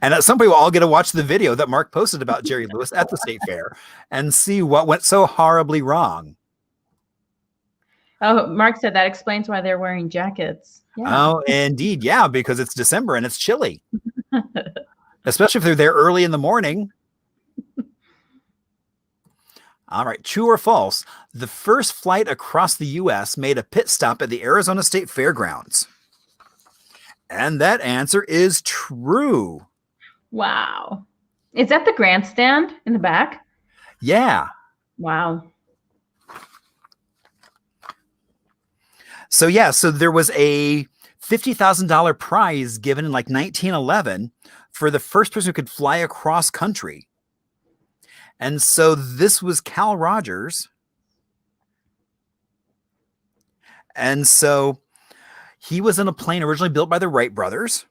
And at some point, we'll all get to watch the video that Mark posted about Jerry Lewis at the state fair and see what went so horribly wrong. Oh, Mark said that explains why they're wearing jackets. Yeah. Oh, indeed. Yeah, because it's December and it's chilly. Especially if they're there early in the morning. All right. True or false? The first flight across the U.S. made a pit stop at the Arizona State Fairgrounds. And that answer is true. Wow. Is that the grandstand in the back? Yeah. Wow. So, yeah, so there was a $50,000 prize given in like 1911 for the first person who could fly across country. And so this was Cal Rogers. And so he was in a plane originally built by the Wright brothers.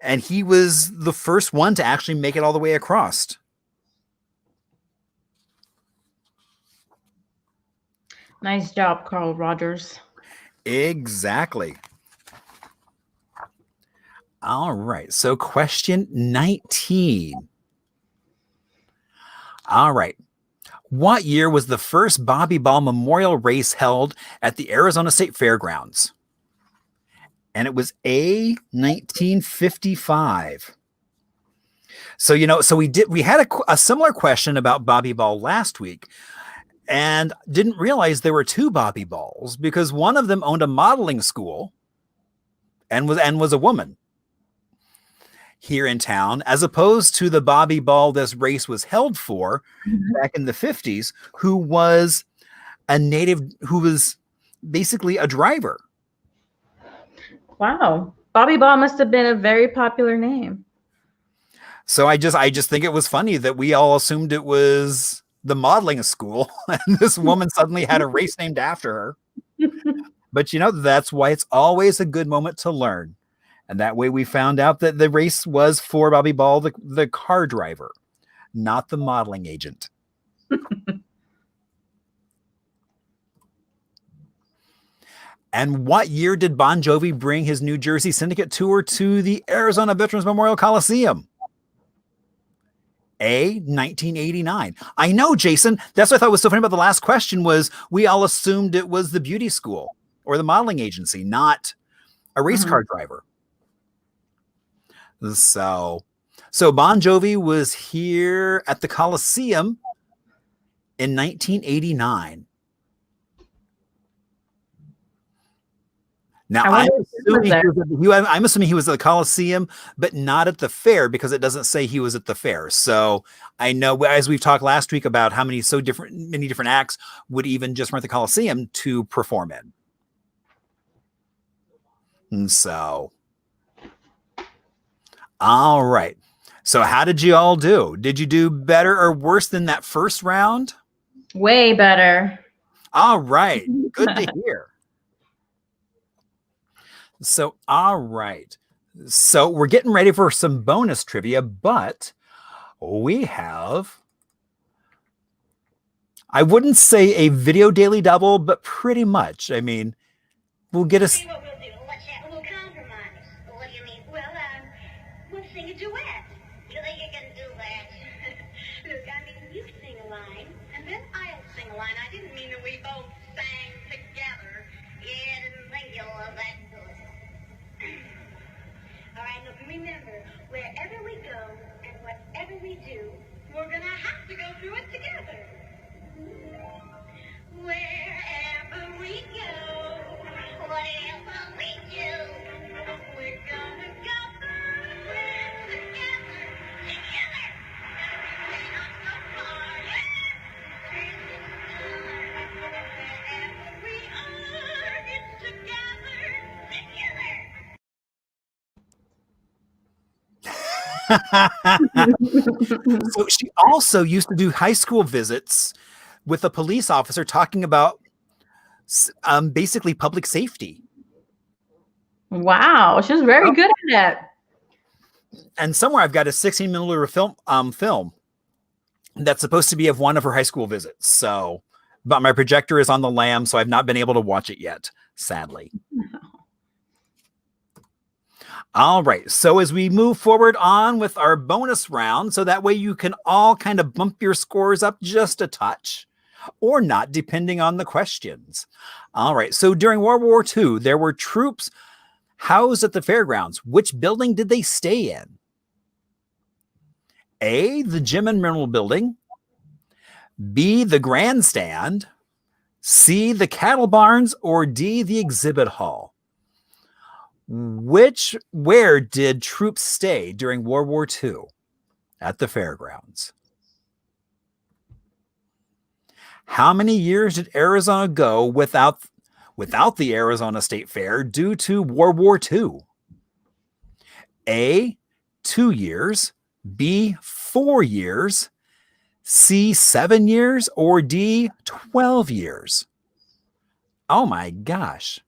And he was the first one to actually make it all the way across. Nice job, Carl Rogers. Exactly. All right. So question 19. All right. What year was the first Bobby Ball Memorial Race held at the Arizona State Fairgrounds? And it was A, 1955. So, we had a similar question about Bobby Ball last week and didn't realize there were two Bobby Balls because one of them owned a modeling school and was a woman here in town, as opposed to the Bobby Ball this race was held for back in the 50s, who was a native, who was basically a driver. Wow. Bobby Ball must have been a very popular name. So I just think it was funny that we all assumed it was the modeling school and this woman suddenly had a race named after her. But that's why it's always a good moment to learn. And that way we found out that the race was for Bobby Ball, the car driver, not the modeling agent. And what year did Bon Jovi bring his New Jersey Syndicate tour to the Arizona Veterans Memorial Coliseum? A, 1989. I know, Jason. That's what I thought was so funny about the last question was we all assumed it was the beauty school or the modeling agency, not a race car driver. So Bon Jovi was here at the Coliseum in 1989. Now, I'm assuming he was at the Coliseum, but not at the fair because it doesn't say he was at the fair. So I know, as we've talked last week about how many different acts would even just rent the Coliseum to perform in. And so, all right. So how did you all do? Did you do better or worse than that first round? Way better. All right. Good to hear. So, all right. So we're getting ready for some bonus trivia, but we have, I wouldn't say a video daily double, but pretty much. I mean, we'll get us. What we'll do, let's have a little compromise. What do you mean? Well, we'll sing a duet. You think you can do that? Look, I mean, you sing a line, and then I'll sing a line. I didn't mean that we both sang together. Yeah, I didn't think you'll love that. All right, look, remember, wherever we go and whatever we do, we're going to have to go through it together. Wherever we go, whatever we do, we're going to go through it together. Together! Every not so far. Wherever we are, it's together. Together! So she also used to do high school visits with a police officer talking about basically public safety. Wow, she's very good at that. And somewhere I've got a 16mm film that's supposed to be of one of her high school visits. So, but my projector is on the lam, so I've not been able to watch it yet, sadly. All right. So as we move forward on with our bonus round, so that way you can all kind of bump your scores up just a touch or not, depending on the questions. All right. So during World War II, there were troops housed at the fairgrounds. Which building did they stay in? A, the Gym and Mineral Building. B, the Grandstand. C, the Cattle Barns. Or D, the Exhibit Hall. Where did troops stay during World War II? At the fairgrounds. How many years did Arizona go without the Arizona State Fair due to World War II? A, 2 years. B, 4 years. C, 7 years. Or D, 12 years. Oh my gosh.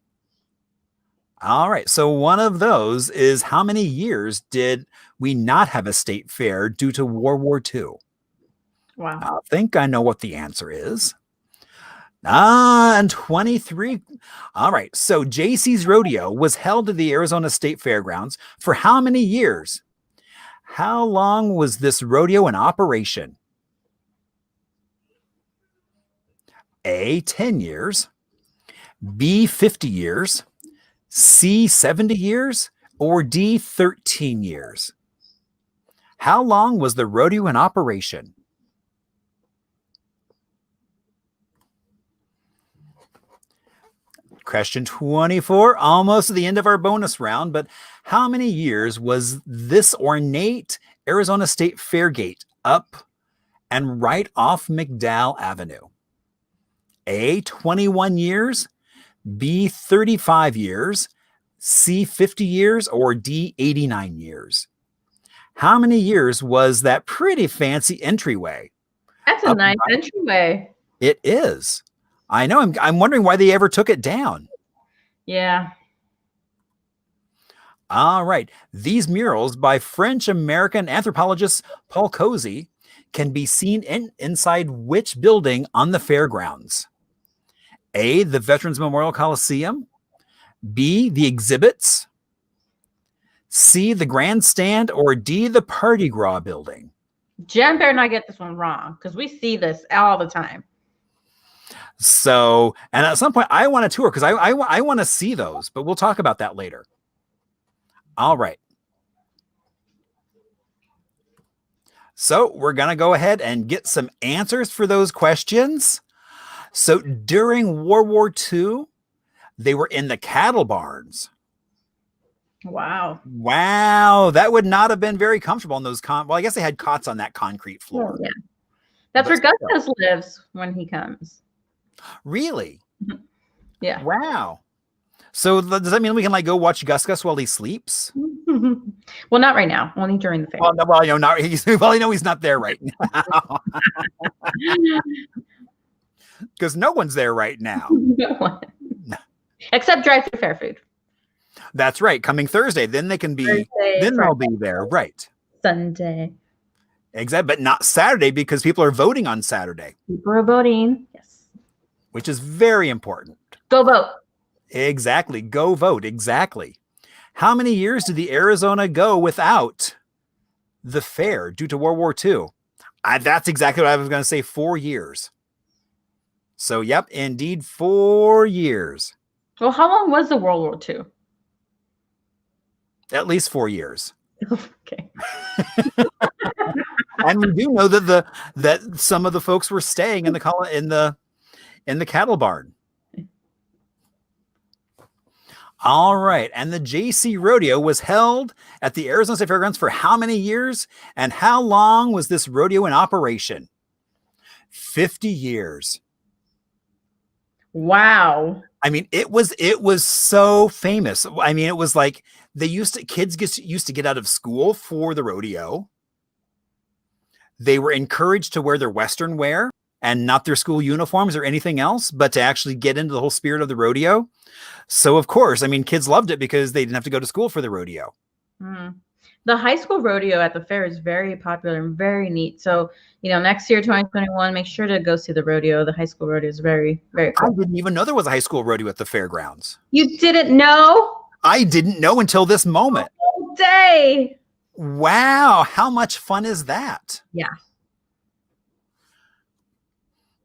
All right. So one of those is, how many years did we not have a state fair due to World War II? Wow. I think I know what the answer is. And 23. All right. So JC's Rodeo was held at the Arizona State Fairgrounds for how many years? How long was this rodeo in operation? A, 10 years, B, 50 years, C, 70 years, or D, 13 years? How long was the rodeo in operation? Question 24, almost at the end of our bonus round, but how many years was this ornate Arizona State Fair gate up and right off McDowell Avenue? A, 21 years, B, 35 years, C, 50 years, or D, 89 years? How many years was that pretty fancy entryway? That's a nice entryway. It is. I know. I'm wondering why they ever took it down. Yeah. All right. These murals by French-American anthropologist Paul Cozy can be seen inside which building on the fairgrounds? A, the Veterans Memorial Coliseum, B, the exhibits, C, the Grandstand, or D, the Party Gras building? Jen better not get this one wrong, because we see this all the time. So, and at some point I want a tour, because I want to see those, but we'll talk about that later. All right. So we're going to go ahead and get some answers for those questions. So during World War II, they were in the cattle barns. Wow. Wow. That would not have been very comfortable in those well, I guess they had cots on that concrete floor. Oh, yeah. That's where Gus lives when he comes. Really? Yeah. Wow. So does that mean we can like go watch Gus while he sleeps? Well, not right now. Only during the fair. Well, no, well, you know, not he's not there right now. Because no one's there right now. No one. Except drive-through fair food. That's right. Coming Thursday, then they can be. Thursday, then Friday, they'll be there, right? Sunday. Exactly, but not Saturday because people are voting on Saturday. People are voting. Yes. Which is very important. Go vote. Exactly. Go vote. Exactly. How many years did the Arizona go without the fair due to World War II? That's exactly what I was going to say. 4 years. So, yep, indeed, 4 years. Well, how long was the World War II? At least 4 years. Okay. And we do know that some of the folks were staying in the cattle barn. All right, and the JC Rodeo was held at the Arizona State Fairgrounds for how many years? And how long was this rodeo in operation? 50 years. Wow. I mean, it was so famous. I mean, it was like kids used to get out of school for the rodeo. They were encouraged to wear their Western wear and not their school uniforms or anything else, but to actually get into the whole spirit of the rodeo. So, of course, I mean, kids loved it because they didn't have to go to school for the rodeo. Mm. The high school rodeo at the fair is very popular and very neat. So, next year, 2021, make sure to go see the rodeo. The high school rodeo is very, very cool. I didn't even know there was a high school rodeo at the fairgrounds. You didn't know? I didn't know until this moment. All day. Wow. How much fun is that? Yeah.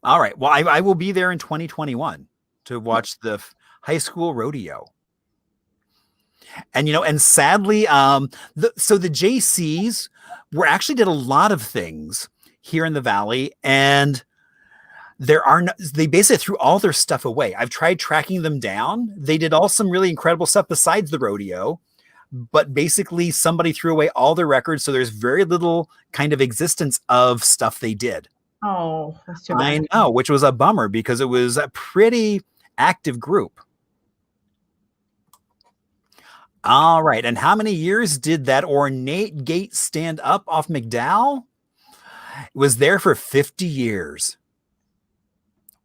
All right. Well, I will be there in 2021 to watch the high school rodeo. And, and sadly, the JCs actually did a lot of things here in the Valley, and they basically threw all their stuff away. I've tried tracking them down. They did some really incredible stuff besides the rodeo, but basically somebody threw away all their records. So there's very little kind of existence of stuff they did. Oh, that's too bad. I know, which was a bummer because it was a pretty active group. All right. And how many years did that ornate gate stand up off McDowell? It was there for 50 years.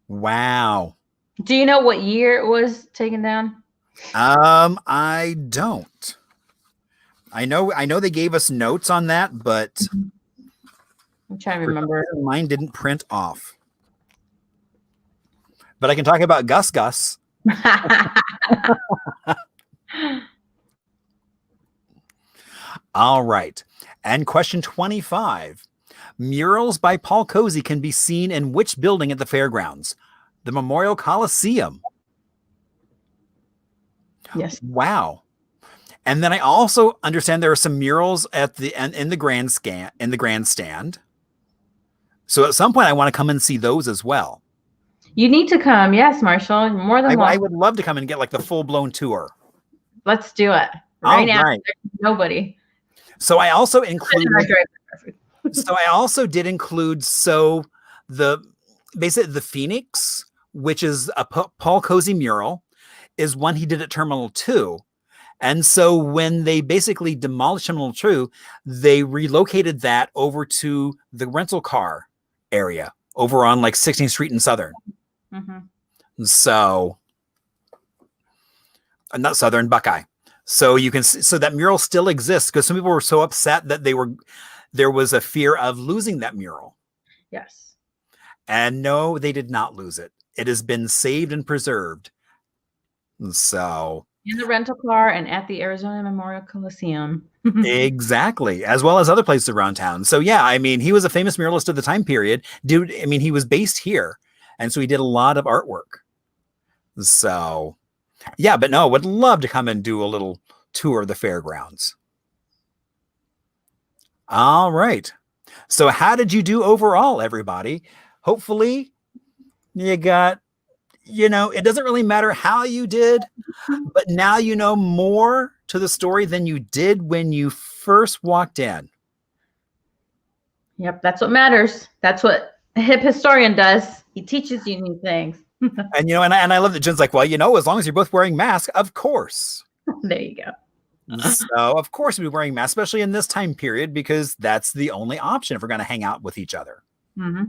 Wow. Do you know what year it was taken down? I don't. I know they gave us notes on that, but I'm trying to remember. mine didn't print off. But I can talk about Gus Gus. All right. And question 25. Murals by Paul Cozy can be seen in which building at the fairgrounds? The Memorial Coliseum. Yes. Wow. And then I also understand there are some murals at the in the grandstand. So at some point I want to come and see those as well. You need to come. Yes, Marshall. More than I welcome. would love to come and get like the full-blown tour. Let's do it. All Right now. right. There's nobody. So I also included so I also did include basically the Phoenix, which is a Paul Cozy mural, is one he did at Terminal 2. And so when they basically demolished Terminal 2, they relocated that over to the rental car area over on like 16th Street and Southern. Mm-hmm. So not Southern, Buckeye. So you can see, so that mural still exists because some people were so upset that there was a fear of losing that mural. Yes. And no, they did not lose it. It has been saved and preserved. So in the rental car and at the Arizona Memorial Coliseum. exactly, as well as other places around town. So yeah, I mean, he was a famous muralist of the time period. Dude, I mean, he was based here. And so he did a lot of artwork. So yeah, but no, would love to come and do a little tour of the fairgrounds. All right. So how did you do overall, everybody? Hopefully you got, it doesn't really matter how you did, but now you know more to the story than you did when you first walked in. Yep, that's what matters. That's what a hip historian does. He teaches you new things. And and I love that Jen's like, well, as long as you're both wearing masks, of course. There you go. So of course we'll be wearing masks, especially in this time period, because that's the only option if we're going to hang out with each other. Mm-hmm.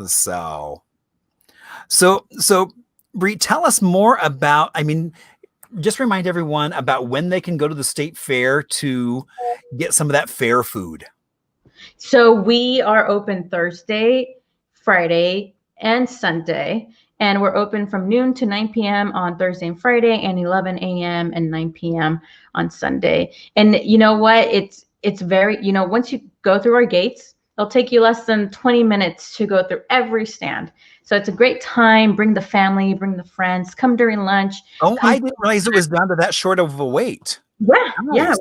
So Bree, tell us more about, just remind everyone about when they can go to the state fair to get some of that fair food. So we are open Thursday, Friday, and Sunday. And we're open from noon to 9 p.m. on Thursday and Friday, and 11 a.m. and 9 p.m. on Sunday. And you know what? It's very, once you go through our gates, it'll take you less than 20 minutes to go through every stand. So it's a great time. Bring the family, bring the friends, come during lunch. Oh, I didn't realize it was down to that short of a wait. Yeah, nice. Yeah.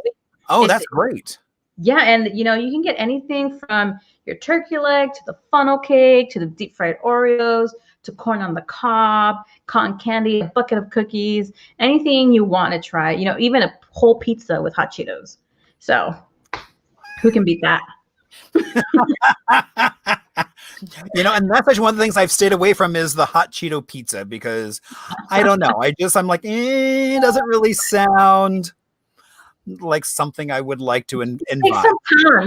Oh, that's great. Yeah, and you can get anything from your turkey leg to the funnel cake to the deep fried Oreos to corn on the cob, cotton candy, a bucket of cookies, anything you want to try. Even a whole pizza with hot Cheetos. So who can beat that? And that's actually one of the things I've stayed away from is the hot Cheeto pizza, because I don't know. I'm like, it doesn't really sound like something I would like to invite.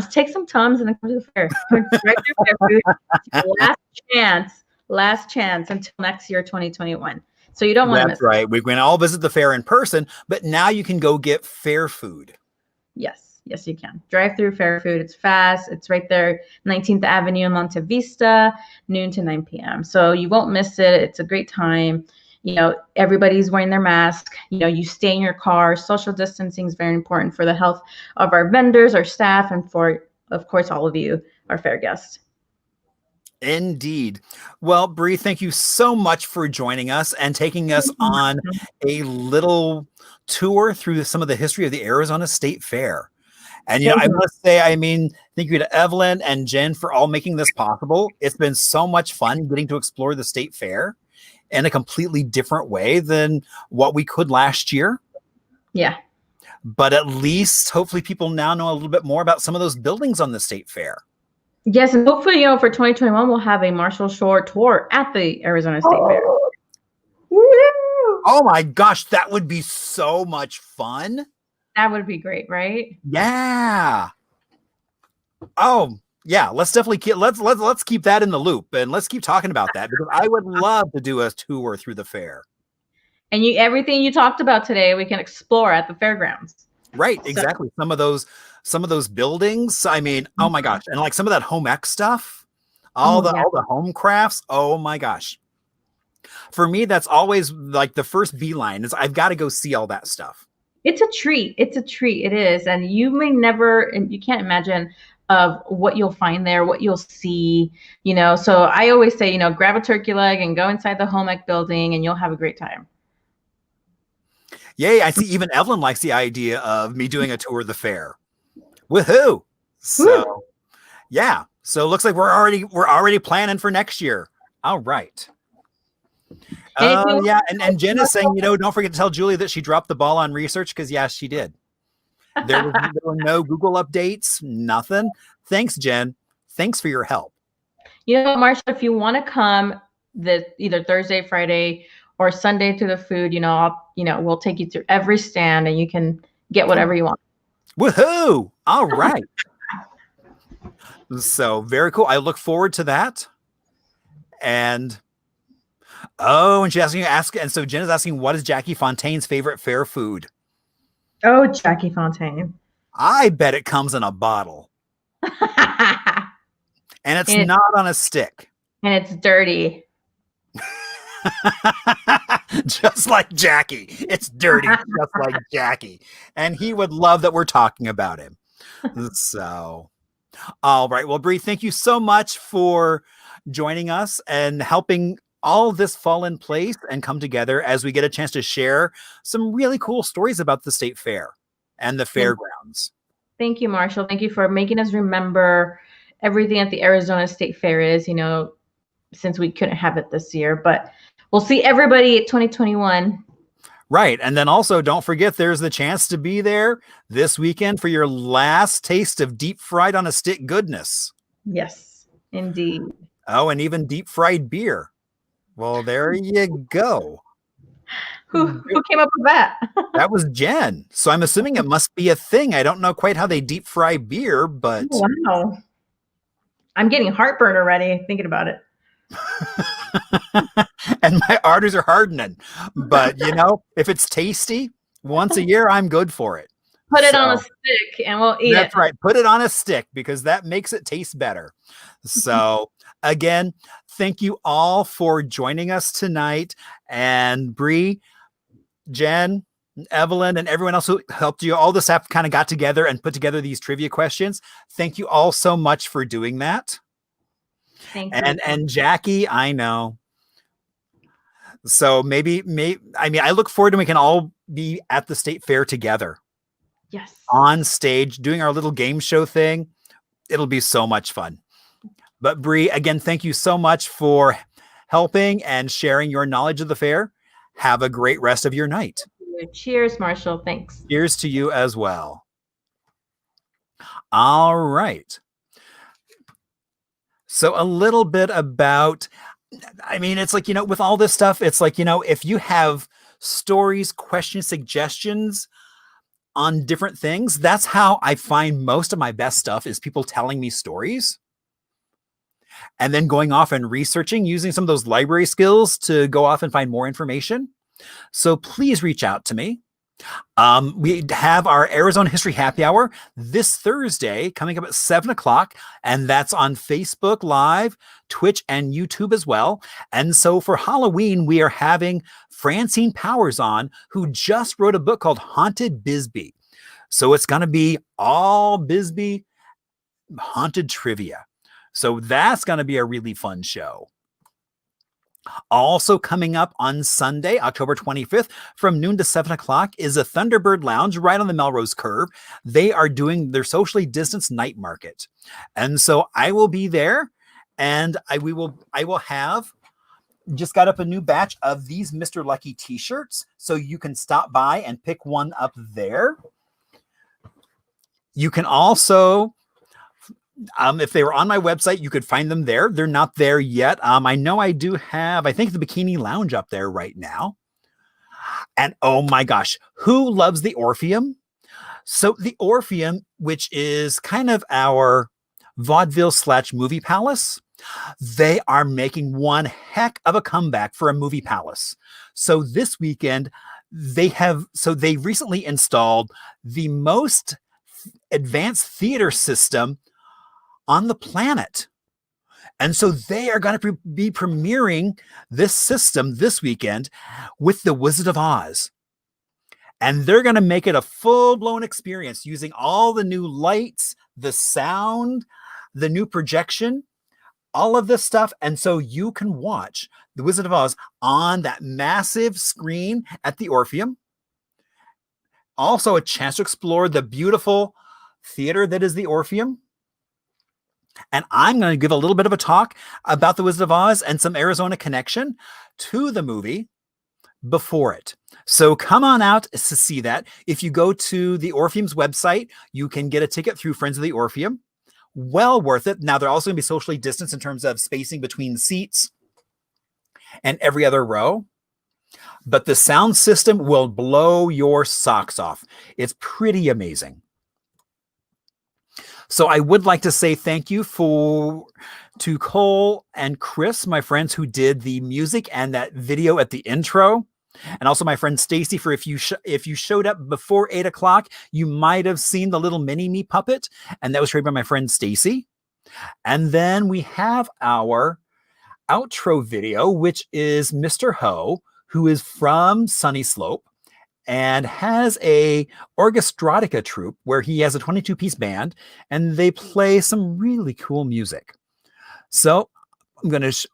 Take some Tums and then come to the fair. Right through fair food. Last chance until next year, 2021. So you don't want to miss. That's right. We're going to all visit the fair in person, but now you can go get fair food. Yes, you can. Drive through fair food. It's fast. It's right there, 19th Avenue in Monte Vista, noon to 9 p.m. So you won't miss it. It's a great time. Everybody's wearing their mask. You stay in your car. Social distancing is very important for the health of our vendors, our staff, and for, of course, all of you, our fair guests. Indeed. Well, Bree, thank you so much for joining us and taking us on a little tour through some of the history of the Arizona State Fair. And, I must say, thank you to Evelyn and Jen for all making this possible. It's been so much fun getting to explore the State Fair in a completely different way than what we could last year. Yeah. But at least hopefully people now know a little bit more about some of those buildings on the State Fair. Yes, and hopefully, for 2021, we'll have a Marshall Shore tour at the Arizona State Fair. Oh my gosh, that would be so much fun. That would be great, right? Yeah. Oh, Yeah, let's definitely let's keep that in the loop, and let's keep talking about that, because I would love to do a tour through the fair. And everything you talked about today, we can explore at the fairgrounds. Right, exactly. Some of those buildings. I mean, oh my gosh, and like some of that home ec stuff, all the home crafts. Oh my gosh. For me, that's always like the first beeline is I've got to go see all that stuff. It's a treat. It's a treat. It is, and you can't imagine of what you'll find there, what you'll see. So I always say, grab a turkey leg and go inside the home ec building, and you'll have a great time. Yay, I see even Evelyn likes the idea of me doing a tour of the fair. Woohoo! So, yeah. So it looks like we're already planning for next year. All right. Yeah, and Jen is saying, don't forget to tell Julie that she dropped the ball on research, because yes, she did. There were no Google updates, nothing. Thanks, Jen. Thanks for your help. Marsha, if you want to come either Thursday, Friday, or Sunday to the food, we'll take you through every stand, and you can get whatever you want. Woohoo! All right. So very cool. I look forward to that. And and she's asking, and so Jen is asking, what is Jackie Fontaine's favorite fair food? Oh, Jackie Fontaine. I bet it comes in a bottle. And it's not on a stick. And it's dirty. Just like Jackie. It's dirty, just like Jackie. And he would love that we're talking about him. So, all right. Well, Bree, thank you so much for joining us and helping all of this fall in place and come together as we get a chance to share some really cool stories about the state fair and the fairgrounds. Thank you, Marshall. Thank you for making us remember everything that the Arizona State Fair is, since we couldn't have it this year, but we'll see everybody at 2021. Right. And then also don't forget, there's the chance to be there this weekend for your last taste of deep fried on a stick goodness. Yes, indeed. Oh, and even deep fried beer. Well, there you go. Who came up with that? That was Jen. So I'm assuming it must be a thing. I don't know quite how they deep fry beer, but wow. I'm getting heartburn already thinking about it. And my arteries are hardening. But if it's tasty once a year, I'm good for it. Put it on a stick and we'll eat it. That's right. Put it on a stick, because that makes it taste better. So again, thank you all for joining us tonight. And Bree, Jen, Evelyn, and everyone else who helped you, all the staff kind of got together and put together these trivia questions. Thank you all so much for doing that. Thank you. And Jackie, I know. So maybe I look forward to we can all be at the state fair together. Yes. On stage doing our little game show thing. It'll be so much fun. But Bree, again, thank you so much for helping and sharing your knowledge of the fair. Have a great rest of your night. Cheers, Marshall. Thanks. Cheers to you as well. All right. So a little bit about, it's like, with all this stuff, it's like, if you have stories, questions, suggestions on different things, that's how I find most of my best stuff, is people telling me stories and then going off and researching, using some of those library skills to go off and find more information. So please reach out to me. We have our Arizona History Happy Hour this Thursday coming up at 7:00, and that's on Facebook Live, Twitch, and YouTube as well. And so for Halloween, we are having Francine Powers on, who just wrote a book called Haunted Bisbee. So it's going to be all Bisbee haunted trivia. So that's going to be a really fun show. Also coming up on Sunday, October 25th, from noon to 7:00 is a Thunderbird Lounge right on the Melrose Curve. They are doing their socially distanced night market. And so I will be there, and I will have just got up a new batch of these Mr. Lucky t-shirts. So you can stop by and pick one up there. You can also, if they were on my website, you could find them there. They're not there yet. I know I do have, I think, the Bikini Lounge up there right now. And oh my gosh, who loves the Orpheum? So the Orpheum, which is kind of our vaudeville/movie palace. They are making one heck of a comeback for a movie palace. So this weekend, they recently installed the most advanced theater system on the planet. And so they are going to be premiering this system this weekend with The Wizard of Oz. And they're going to make it a full-blown experience using all the new lights, the sound, the new projection, all of this stuff. And so you can watch The Wizard of Oz on that massive screen at the Orpheum. Also a chance to explore the beautiful theater that is the Orpheum. And I'm going to give a little bit of a talk about The Wizard of Oz and some Arizona connection to the movie before it. So come on out to see that. If you go to the Orpheum's website, you can get a ticket through Friends of the Orpheum. Well worth it. Now, they're also going to be socially distanced in terms of spacing between seats and every other row. But the sound system will blow your socks off. It's pretty amazing. So I would like to say thank you to Cole and Chris, my friends who did the music and that video at the intro. And also my friend Stacy, for if you showed up before 8 o'clock, you might have seen the little mini-me puppet. And that was created by my friend Stacy. And then we have our outro video, which is Mr. Ho, who is from Sunny Slope and has a orchestratica troupe where he has a 22-piece band and they play some really cool music. So I'm going to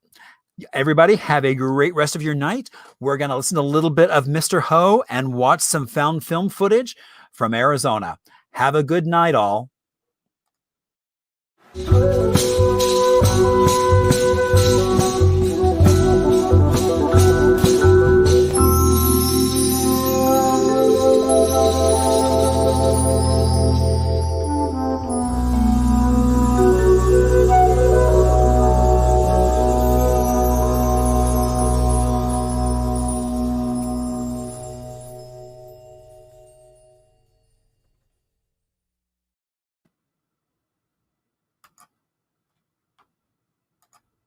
everybody have a great rest of your night. We're going to listen to a little bit of Mr. Ho and watch some found film footage from Arizona. Have a good night, all.